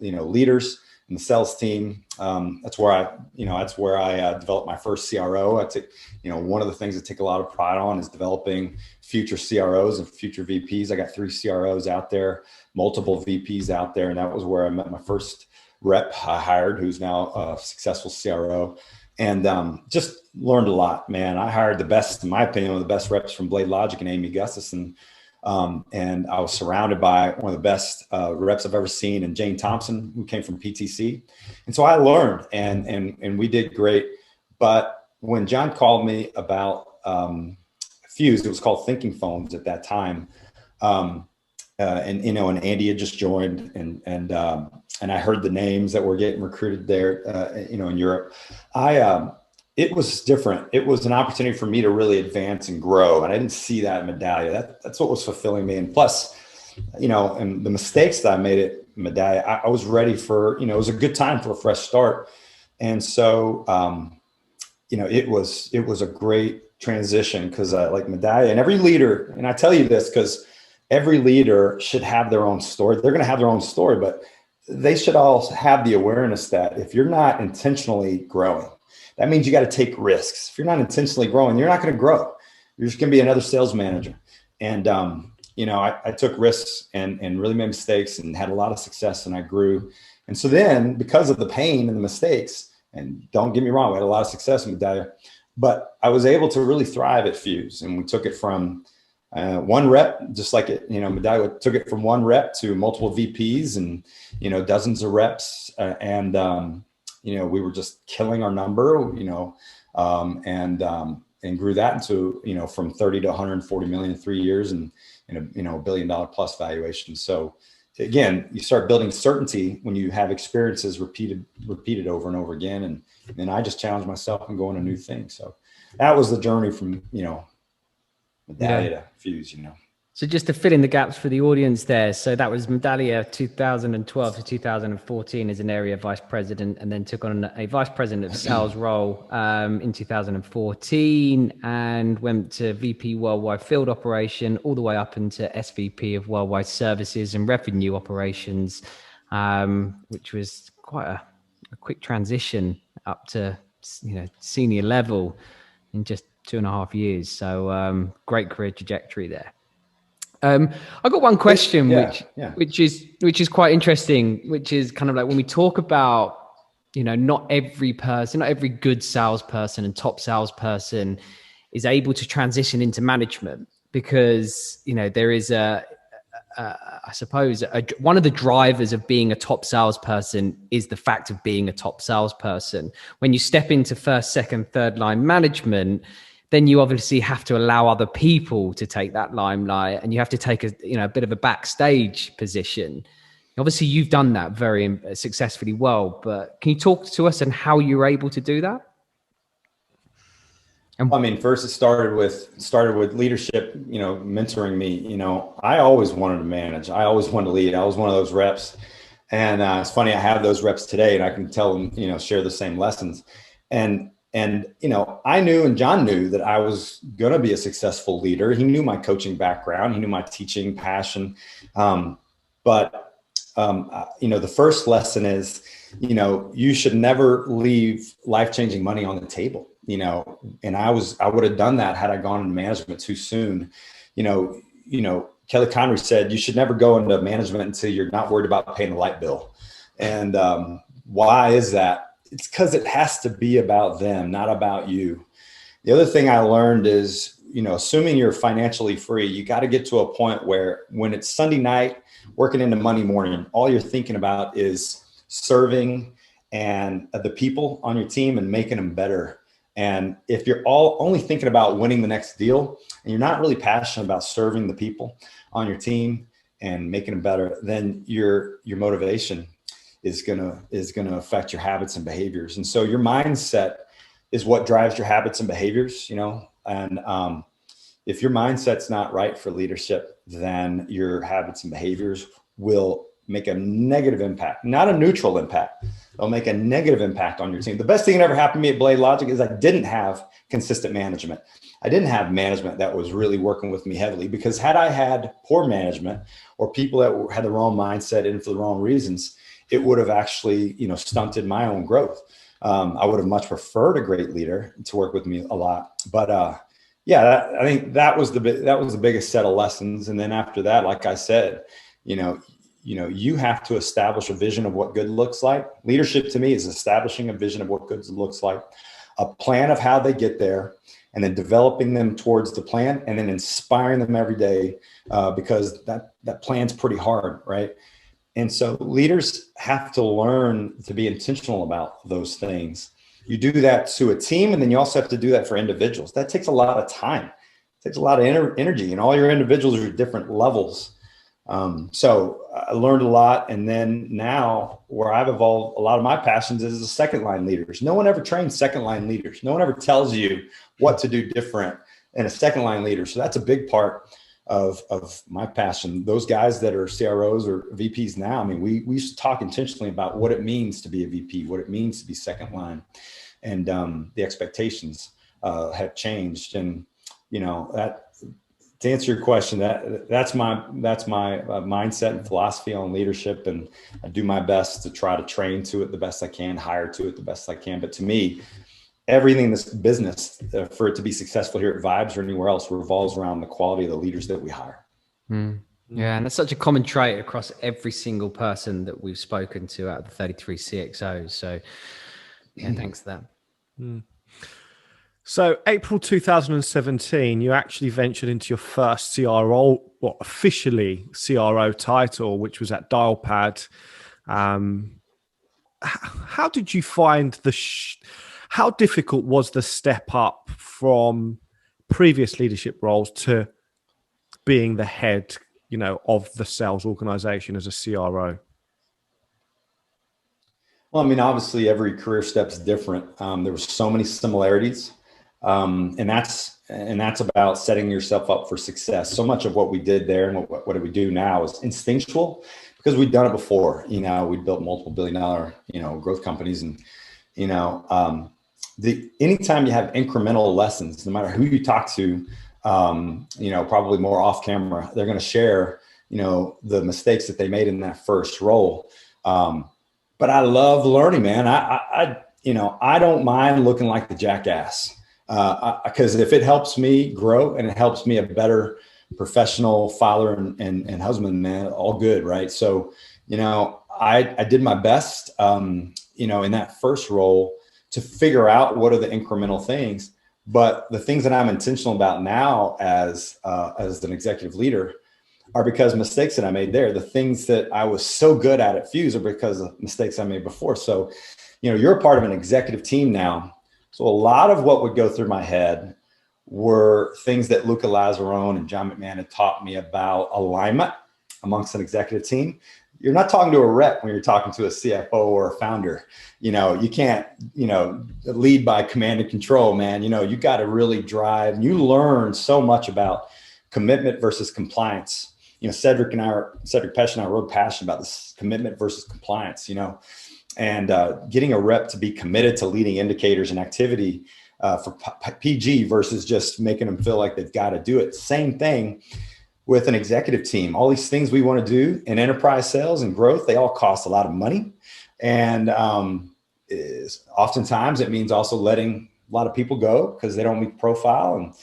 S4: leaders in the sales team. That's where I developed my first CRO. I took, one of the things I take a lot of pride on is developing future CROs and future VPs. I got 3 CROs out there, multiple VPs out there. And that was where I met my first rep I hired, who's now a successful CRO, and just learned a lot, man. I hired the best, in my opinion, one of the best reps from BladeLogic and Amy Gustafson. And I was surrounded by one of the best reps I've ever seen, and Jane Thompson, who came from PTC. And so I learned, and we did great. But when John called me about Fuse, it was called Thinking Phones at that time. And Andy had just joined, and I heard the names that were getting recruited there, in Europe. It was different. It was an opportunity for me to really advance and grow. And I didn't see that in Medallia. That's what was fulfilling me. And plus, and the mistakes that I made at Medallia, I was ready for, it was a good time for a fresh start. And so, it was a great transition, because like Medallia, and every leader, and I tell you this because every leader should have their own story. They're going to have their own story, but they should also have the awareness that if you're not intentionally growing, that means you got to take risks. If you're not intentionally growing, you're not going to grow. You're just going to be another sales manager. And, I took risks and really made mistakes and had a lot of success, and I grew. And so then, because of the pain and the mistakes, and don't get me wrong, we had a lot of success in Medallia, but I was able to really thrive at Fuse. And we took it from one rep, just like it, Medallia took it from one rep to multiple VPs and, dozens of reps. We were just killing our number, and grew that into, from 30 to 140 million in 3 years, and $1 billion plus valuation. So again, you start building certainty when you have experiences repeated over and over again. And then I just challenged myself and going to new things. So that was the journey from, Medallia to Fuse,
S1: So just to fill in the gaps for the audience there. So that was Medallia 2012 to 2014 as an area vice president, and then took on a vice president of sales role in 2014, and went to VP worldwide field operation, all the way up into SVP of worldwide services and revenue operations, which was quite a quick transition up to, senior level in just 2.5 years. So great career trajectory there. I got one question, which is quite interesting, which is kind of like when we talk about, not every good salesperson and top salesperson is able to transition into management, because, there is I suppose one of the drivers of being a top salesperson is the fact of being a top salesperson. When you step into first, second, third line management, then you obviously have to allow other people to take that limelight, and you have to take a bit of a backstage position. Obviously, you've done that very successfully well, but can you talk to us and how you were able to do that?
S4: I mean, first it started with leadership, mentoring me. I always wanted to manage. I always wanted to lead. I was one of those reps. And it's funny, I have those reps today, and I can tell them, share the same lessons. And I knew, and John knew, that I was going to be a successful leader. He knew my coaching background. He knew my teaching passion. But the first lesson is, you should never leave life-changing money on the table, and I would have done that had I gone into management too soon. Kelly Connery said, you should never go into management until you're not worried about paying the light bill. And why is that? It's because it has to be about them, not about you. The other thing I learned is, assuming you're financially free, you got to get to a point where when it's Sunday night, working into Monday morning, all you're thinking about is serving and the people on your team and making them better. And if you're only thinking about winning the next deal, and you're not really passionate about serving the people on your team and making them better, then your motivation is gonna affect your habits and behaviors. And so your mindset is what drives your habits and behaviors, and if your mindset's not right for leadership, then your habits and behaviors will make a negative impact, not a neutral impact. They'll make a negative impact on your team. The best thing that ever happened to me at BladeLogic is I didn't have consistent management. I didn't have management that was really working with me heavily, because had I had poor management or people that had the wrong mindset in for the wrong reasons, it would have actually, stunted my own growth. I would have much preferred a great leader to work with me a lot. But I think that was the biggest set of lessons. And then after that, like I said, you have to establish a vision of what good looks like. Leadership to me is establishing a vision of what good looks like, a plan of how they get there, and then developing them towards the plan, and then inspiring them every day, because that plan's pretty hard, right? And so leaders have to learn to be intentional about those things. You do that to a team, and then you also have to do that for individuals. That takes a lot of time. It takes a lot of energy, and all your individuals are at different levels. So I learned a lot. And then now where I've evolved, a lot of my passions is the second line leaders. No one ever trains second line leaders. No one ever tells you what to do different in a second line leader. So that's a big part of my passion. Those guys that are CROs or VPs now, I mean, we used to talk intentionally about what it means to be a VP, what it means to be second line. And the expectations have changed. And, that, to answer your question, that's my mindset and philosophy on leadership. And I do my best to try to train to it the best I can, hire to it the best I can. But to me, everything in this business, for it to be successful here at Vibes or anywhere else, revolves around the quality of the leaders that we hire.
S1: Yeah, and that's such a common trait across every single person that we've spoken to out of the 33 CxOs. So yeah, thanks for that.
S3: So April 2017, you actually ventured into your first CRO, officially CRO title, which was at Dialpad. How did you find how difficult was the step up from previous leadership roles to being the head, of the sales organization as a CRO?
S4: Well, I mean, obviously every career step's different. There were so many similarities. And that's about setting yourself up for success. So much of what we did there and what we do now is instinctual, because we've done it before. We built multiple $billion-dollar, growth companies, and, anytime you have incremental lessons, no matter who you talk to, probably more off camera, they're going to share, the mistakes that they made in that first role. But I love learning, man. I don't mind looking like the jackass. Because if it helps me grow and it helps me a better professional father and husband, man, all good, right? So, I did my best, in that first role to figure out what are the incremental things. But the things that I'm intentional about now as an executive leader are because mistakes that I made there. The things that I was so good at Fuse are because of mistakes I made before. So, you're a part of an executive team now. So a lot of what would go through my head were things that Luca Lazzarone and John McMahon had taught me about alignment amongst an executive team. You're not talking to a rep when you're talking to a CFO or a founder. You can't, lead by command and control, man. You got to really drive. You learn so much about commitment versus compliance. Cedric Pesh and I are real passionate about this commitment versus compliance, and getting a rep to be committed to leading indicators and activity for PG versus just making them feel like they've got to do it. Same thing with an executive team. All these things we want to do in enterprise sales and growth, they all cost a lot of money. And oftentimes it means also letting a lot of people go because they don't meet profile and,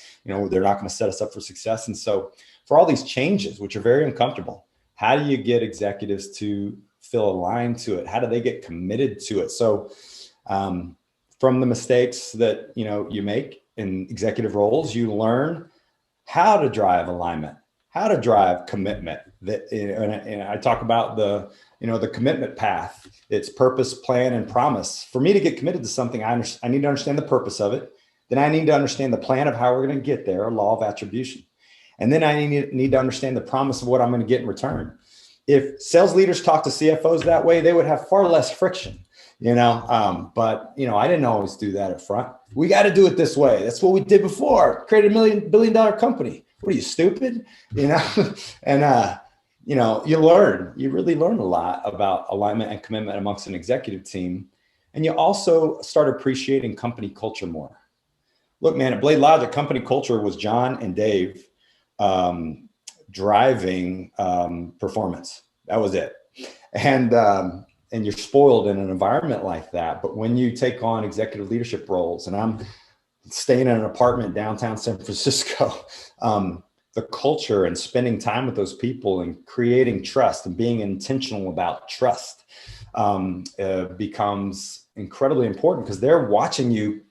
S4: they're not going to set us up for success. And so for all these changes, which are very uncomfortable, how do you get executives to feel aligned to it? How do they get committed to it? So from the mistakes that, you make in executive roles, you learn how to drive alignment, how to drive commitment. And I talk about the commitment path. It's purpose, plan, and promise. For me to get committed to something, I need to understand the purpose of it. Then I need to understand the plan of how we're going to get there, a law of attribution. And then I need to understand the promise of what I'm going to get in return. If sales leaders talk to CFOs that way, they would have far less friction, but I didn't always do that up front. We got to do it this way. That's what we did before. Created $1 billion company. What are you, stupid? And, you really learn a lot about alignment and commitment amongst an executive team. And you also start appreciating company culture more. Look, man, at BladeLogic, company culture was John and Dave driving performance. That was it. And you're spoiled in an environment like that. But when you take on executive leadership roles, and I'm staying in an apartment downtown San Francisco, the culture and spending time with those people and creating trust and being intentional about trust becomes incredibly important because they're watching you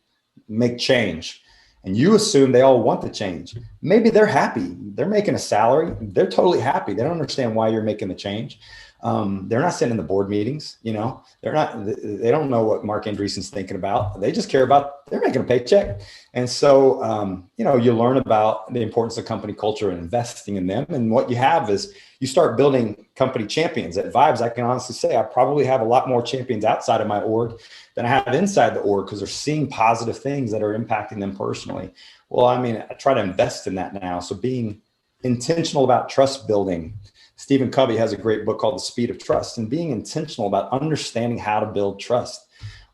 S4: make change. And you assume they all want the change. Maybe they're happy. They're making a salary. They're totally happy. They don't understand why you're making the change. They're not sitting in the board meetings. They don't know what Mark Andreessen's thinking about. They just care about, they're making a paycheck. And so, you learn about the importance of company culture and investing in them. And what you have is you start building company champions. At Vibes, I can honestly say I probably have a lot more champions outside of my org than I have inside the org because they're seeing positive things that are impacting them personally. Well, I try to invest in that now. So being intentional about trust building. Stephen Covey has a great book called The Speed of Trust, and being intentional about understanding how to build trust.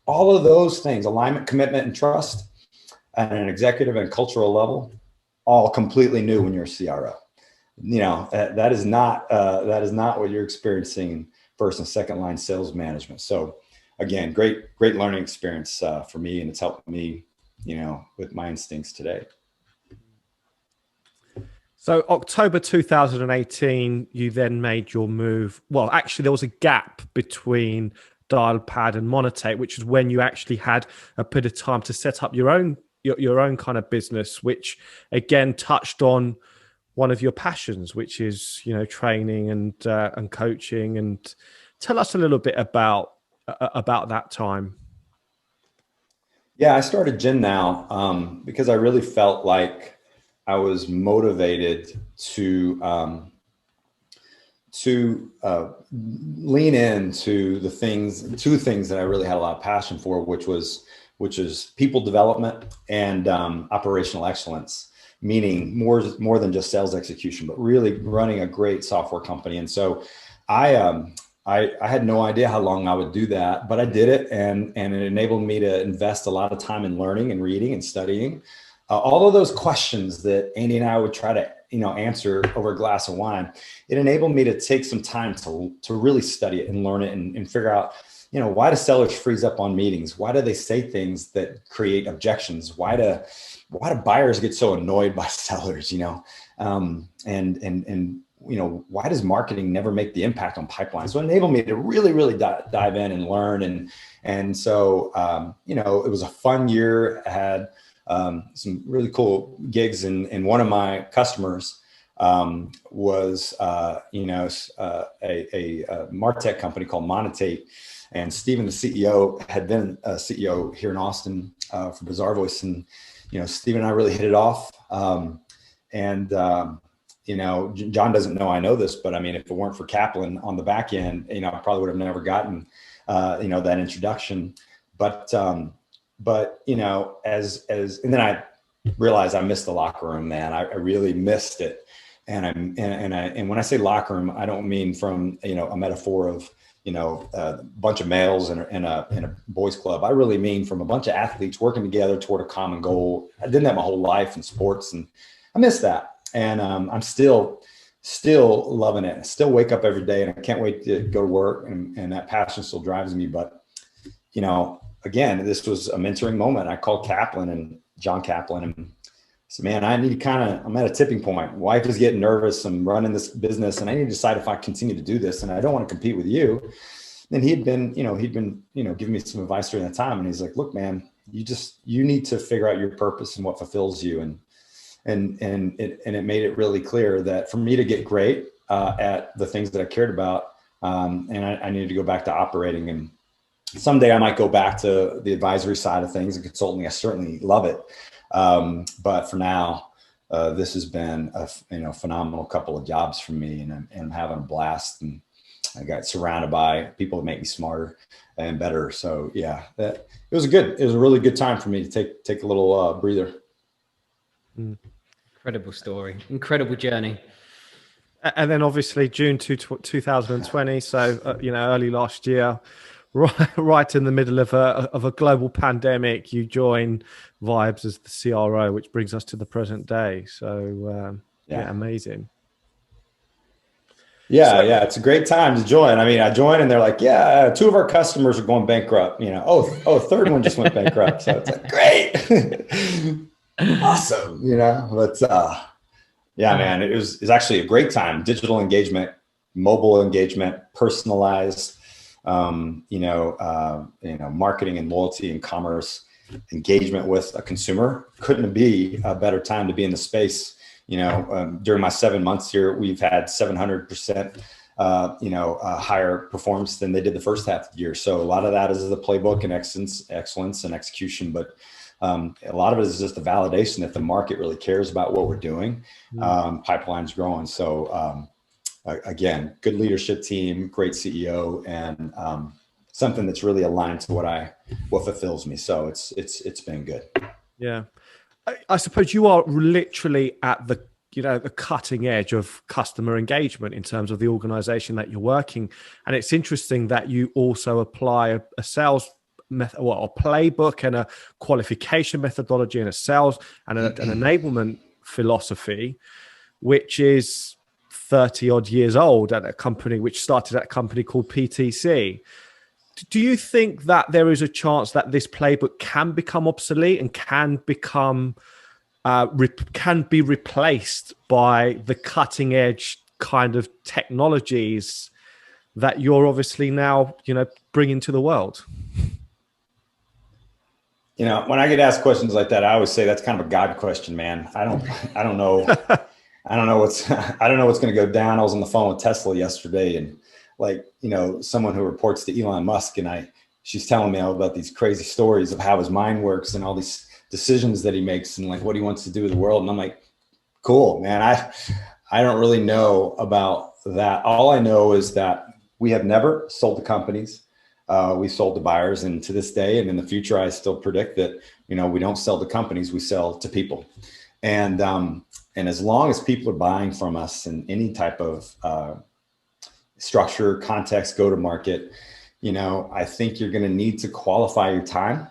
S4: All of those things, alignment, commitment, and trust at an executive and cultural level, all completely new when you're a CRO. That is not what you're experiencing in first and second line sales management. So again, great learning experience for me, and it's helped me, with my instincts today.
S3: So October 2018, you then made your move. Well, actually, there was a gap between Dialpad and Monetate, which is when you actually had a bit of time to set up your own kind of business, which again touched on one of your passions, which is training and coaching. And tell us a little bit about that time.
S4: Yeah, I started Gen Now because I really felt like I was motivated to lean into two things that I really had a lot of passion for, which is people development and operational excellence, meaning more than just sales execution, but really running a great software company. And so I had no idea how long I would do that, but I did it, and it enabled me to invest a lot of time in learning and reading and studying. All of those questions that Andy and I would try to, answer over a glass of wine, it enabled me to take some time to really study it and learn it and figure out, why do sellers freeze up on meetings? Why do they say things that create objections? Why do buyers get so annoyed by sellers? Why does marketing never make the impact on pipelines? So it enabled me to really dive in and learn. And so, it was a fun year. I had some really cool gigs, and one of my customers was, a MarTech company called Monetate. And Steven, the CEO, had been a CEO here in Austin for Bazaar Voice. And, Steven and I really hit it off. John doesn't know I know this, but I mean, if it weren't for Kaplan on the back end, I probably would have never gotten, that introduction. But and then I realized I missed the locker room, man. I really missed it. And when I say locker room, I don't mean from, a metaphor of, a bunch of males in a boys club. I really mean from a bunch of athletes working together toward a common goal. I did that my whole life in sports, and I miss that. And I'm still loving it. I still wake up every day, and I can't wait to go to work. And that passion still drives me. But, again, this was a mentoring moment. I called Kaplan and John Kaplan and said, man, I'm at a tipping point. Wife is getting nervous. I'm running this business, and I need to decide if I continue to do this, and I don't want to compete with you. And he'd been giving me some advice during that time. And he's like, look, man, you need to figure out your purpose and what fulfills you. And it made it really clear that for me to get great at the things that I cared about, and I needed to go back to operating. And someday I might go back to the advisory side of things and consulting. I certainly love it. But for now, this has been a phenomenal couple of jobs for me, and I'm having a blast. And I got surrounded by people that make me smarter and better. So yeah, it was a really good time for me to take a little breather.
S1: Incredible story, incredible journey.
S3: And then obviously June 2020, so early last year, right in the middle of a global pandemic, you join Vibes as the CRO, which brings us to the present day. So amazing.
S4: Yeah, it's a great time to join. I mean, I joined and they're like, yeah, 2 of our customers are going bankrupt. A third one just went bankrupt. So it's like, great. Awesome. But man, it was actually a great time. Digital engagement, mobile engagement, personalized, marketing and loyalty and commerce engagement with a consumer. Couldn't be a better time to be in the space. During my 7 months here, we've had 700%, higher performance than they did the first half of the year. So a lot of that is the playbook and excellence and execution, but a lot of it is just the validation that the market really cares about what we're doing. Pipeline's growing. So again, good leadership team, great CEO, and something that's really aligned to what fulfills me. So it's been good. Yeah.
S3: I suppose you are literally at the cutting edge of customer engagement in terms of the organization that you're working. And it's interesting that you also apply a sales method, a playbook and a qualification methodology and a sales and an enablement philosophy, which is 30 odd years old at a company which started at a company called PTC. Do you think that there is a chance that this playbook can become obsolete and can become can be replaced by the cutting edge kind of technologies that you're obviously now bringing to the world?
S4: When I get asked questions like that, I always say that's kind of a God question, man. I don't know. I don't know what's going to go down. I was on the phone with Tesla yesterday, and someone who reports to Elon Musk, and she's telling me all about these crazy stories of how his mind works and all these decisions that he makes and what he wants to do with the world. And I'm like, cool, man. I don't really know about that. All I know is that we have never sold to companies. We sold to buyers, and to this day and in the future, I still predict that, we don't sell to companies, we sell to people. And as long as people are buying from us in any type of structure, context, go to market, I think you're going to need to qualify your time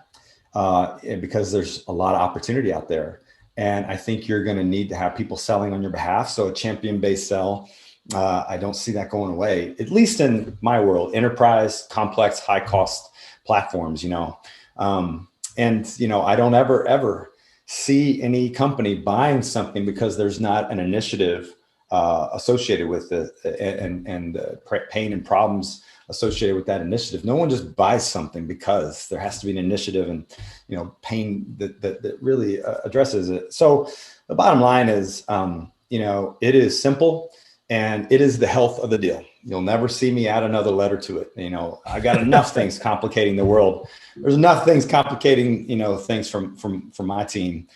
S4: because there's a lot of opportunity out there. And I think you're going to need to have people selling on your behalf. So a champion-based sell, I don't see that going away, at least in my world. Enterprise, complex, high cost platforms, and I don't ever see any company buying something because there's not an initiative associated with it, and pain and problems associated with that initiative. No one just buys something because there has to be an initiative and pain that really addresses it. So the bottom line is, it is simple, and it is the health of the deal. You'll never see me add another letter to it. I got enough things complicating the world. There's enough things complicating, things from my team.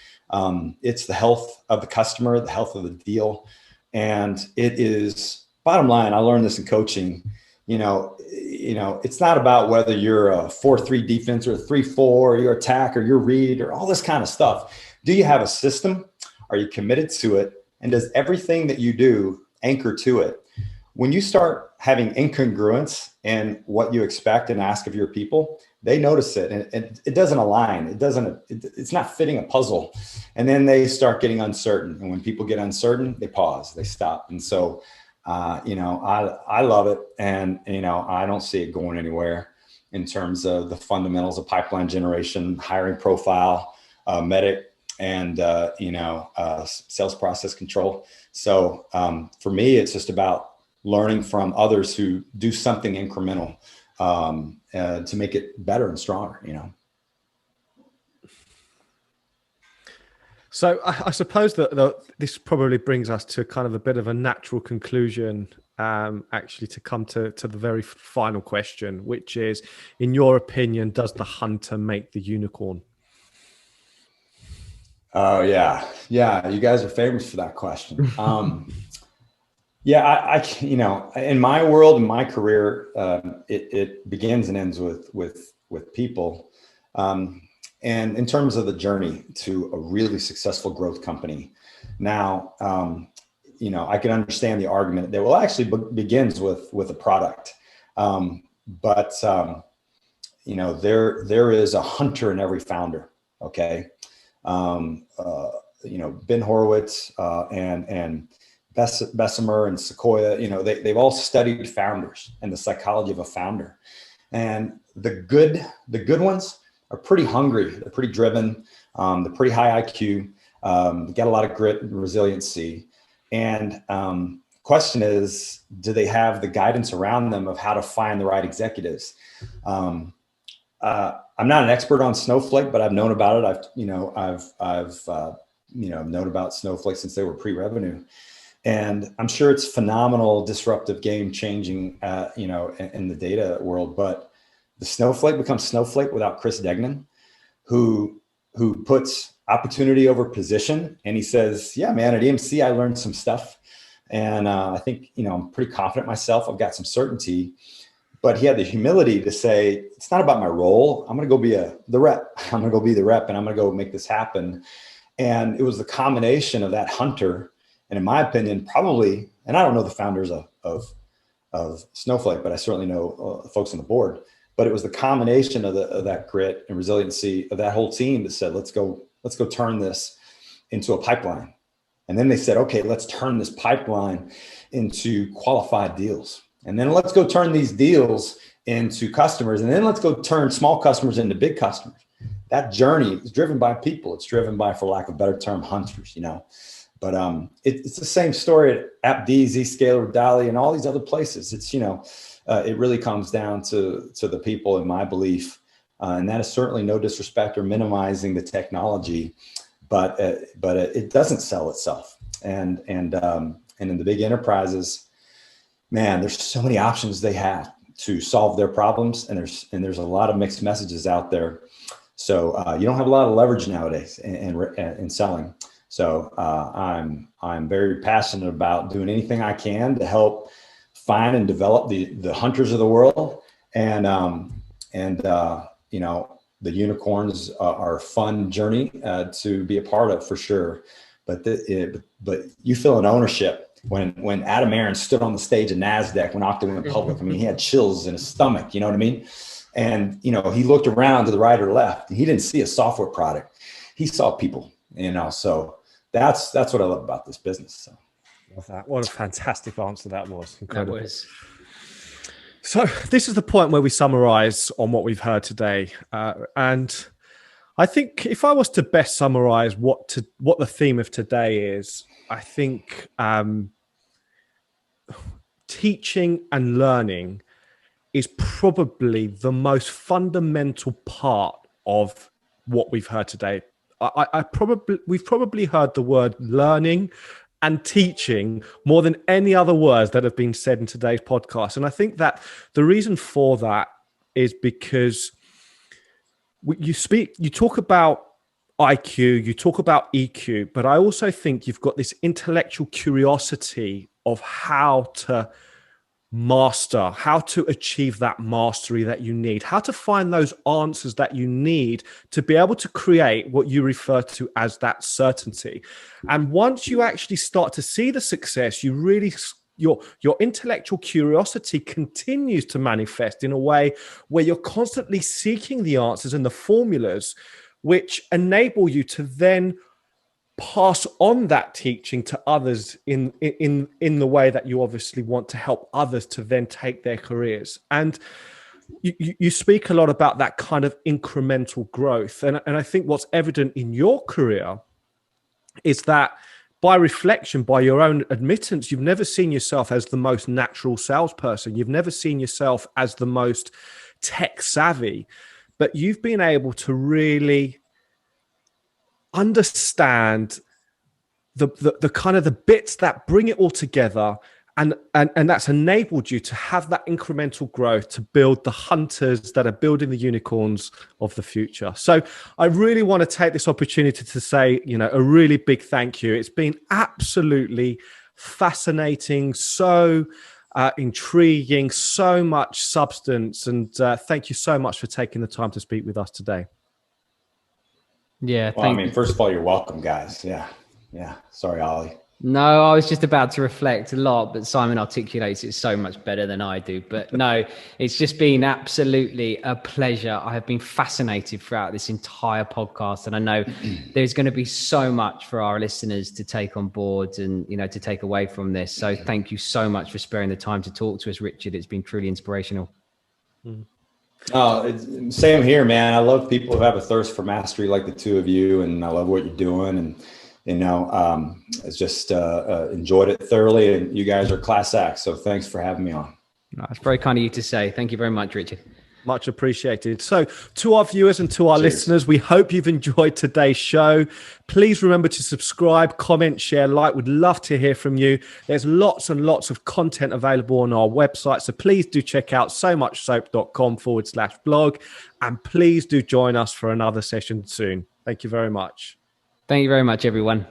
S4: It's the health of the customer, the health of the deal. And it is, bottom line, I learned this in coaching, it's not about whether you're a 4-3 defense or a 3-4, or your attack or your read or all this kind of stuff. Do you have a system? Are you committed to it? And does everything that you do anchor to it? When you start having incongruence in what you expect and ask of your people, they notice it, and it doesn't align. It's not fitting a puzzle. And then they start getting uncertain. And when people get uncertain, they pause, they stop. And so, I love it. And, I don't see it going anywhere in terms of the fundamentals of pipeline generation, hiring profile, medic, and, sales process control. So for me, it's just about learning from others who do something incremental to make it better and stronger,
S3: So I suppose that this probably brings us to kind of a bit of a natural conclusion, actually, to come to the very final question, which is, in your opinion, does the hunter make the unicorn?
S4: Oh, yeah. You guys are famous for that question. I in my world, in my career, it begins and ends with people. And in terms of the journey to a really successful growth company. Now, I can understand the argument that, well, actually begins with a product. But there is a hunter in every founder. Okay. Ben Horowitz and Bessemer and Sequoia, they've all studied founders and the psychology of a founder. And the good ones are pretty hungry. They're pretty driven. They're pretty high IQ. They got a lot of grit and resiliency. And question is, do they have the guidance around them of how to find the right executives? I'm not an expert on Snowflake, but I've known about it. I've known about Snowflake since they were pre-revenue. And I'm sure it's phenomenal, disruptive, game-changing, in the data world. But the Snowflake becomes Snowflake without Chris Degnan, who puts opportunity over position. And he says, yeah, man, at EMC, I learned some stuff. And I think, I'm pretty confident myself. I've got some certainty. But he had the humility to say, it's not about my role. I'm going to go be the rep. I'm going to go be the rep, and I'm going to go make this happen. And it was the combination of that hunter, and in my opinion, probably, and I don't know the founders of Snowflake, but I certainly know folks on the board. But it was the combination of that grit and resiliency of that whole team that said, let's go turn this into a pipeline. And then they said, okay, let's turn this pipeline into qualified deals. And then let's go turn these deals into customers. And then let's go turn small customers into big customers. That journey is driven by people. It's driven by, for lack of a better term, hunters, But it's the same story at AppD, Zscaler, Dali, and all these other places. It's, it really comes down to the people, in my belief. And that is certainly no disrespect or minimizing the technology, but it doesn't sell itself. And in the big enterprises, man, there's so many options they have to solve their problems. And there's a lot of mixed messages out there. So you don't have a lot of leverage nowadays in selling. So I'm very passionate about doing anything I can to help find and develop the hunters of the world. And the unicorns are a fun journey to be a part of, for sure. But you feel an ownership. When Adam Aaron stood on the stage at NASDAQ when Okta went public, I mean, he had chills in his stomach, you know what I mean? And, he looked around to the right or left, and he didn't see a software product. He saw people, so that's what I love about this business. So.
S3: Love that. What a fantastic answer that was. Incredible.
S1: That was.
S3: So this is the point where we summarize on what we've heard today. And I think if I was to best summarize what the theme of today is, I think teaching and learning is probably the most fundamental part of what we've heard today. We've probably heard the word learning and teaching more than any other words that have been said in today's podcast. And I think that the reason for that is because you talk about IQ, you talk about EQ, but I also think you've got this intellectual curiosity of how to master, how to achieve that mastery that you need, how to find those answers that you need to be able to create what you refer to as that certainty. And once you actually start to see the success, you really your intellectual curiosity continues to manifest in a way where you're constantly seeking the answers and the formulas which enable you to then pass on that teaching to others in the way that you obviously want to help others to then take their careers. And you speak a lot about that kind of incremental growth. And I think what's evident in your career is that by reflection, by your own admittance, you've never seen yourself as the most natural salesperson. You've never seen yourself as the most tech savvy, but you've been able to really understand the kind of the bits that bring it all together, and that's enabled you to have that incremental growth to build the hunters that are building the unicorns of the future. So I really want to take this opportunity to say, a really big thank you. It's been absolutely fascinating, so intriguing, so much substance, and thank you so much for taking the time to speak with us today.
S1: Yeah.
S4: Well, first of all, you're welcome, guys. Yeah. Sorry, Ollie.
S1: No, I was just about to reflect a lot, but Simon articulates it so much better than I do. But no, it's just been absolutely a pleasure. I have been fascinated throughout this entire podcast, and I know there's going to be so much for our listeners to take on board and, to take away from this. So thank you so much for sparing the time to talk to us, Richard. It's been truly inspirational.
S4: Oh, same here, man. I love people who have a thirst for mastery like the two of you, and I love what you're doing. And it's just enjoyed it thoroughly, and you guys are class acts. So thanks for having me on.
S1: That's very kind of you to say. Thank you very much, Richard.
S3: Much appreciated. So to our viewers and to our listeners, we hope you've enjoyed today's show. Please remember to subscribe, comment, share, like. We'd love to hear from you. There's lots and lots of content available on our website. So please do check out somuchsoap.com/blog. And please do join us for another session soon. Thank you very much.
S1: Thank you very much, everyone.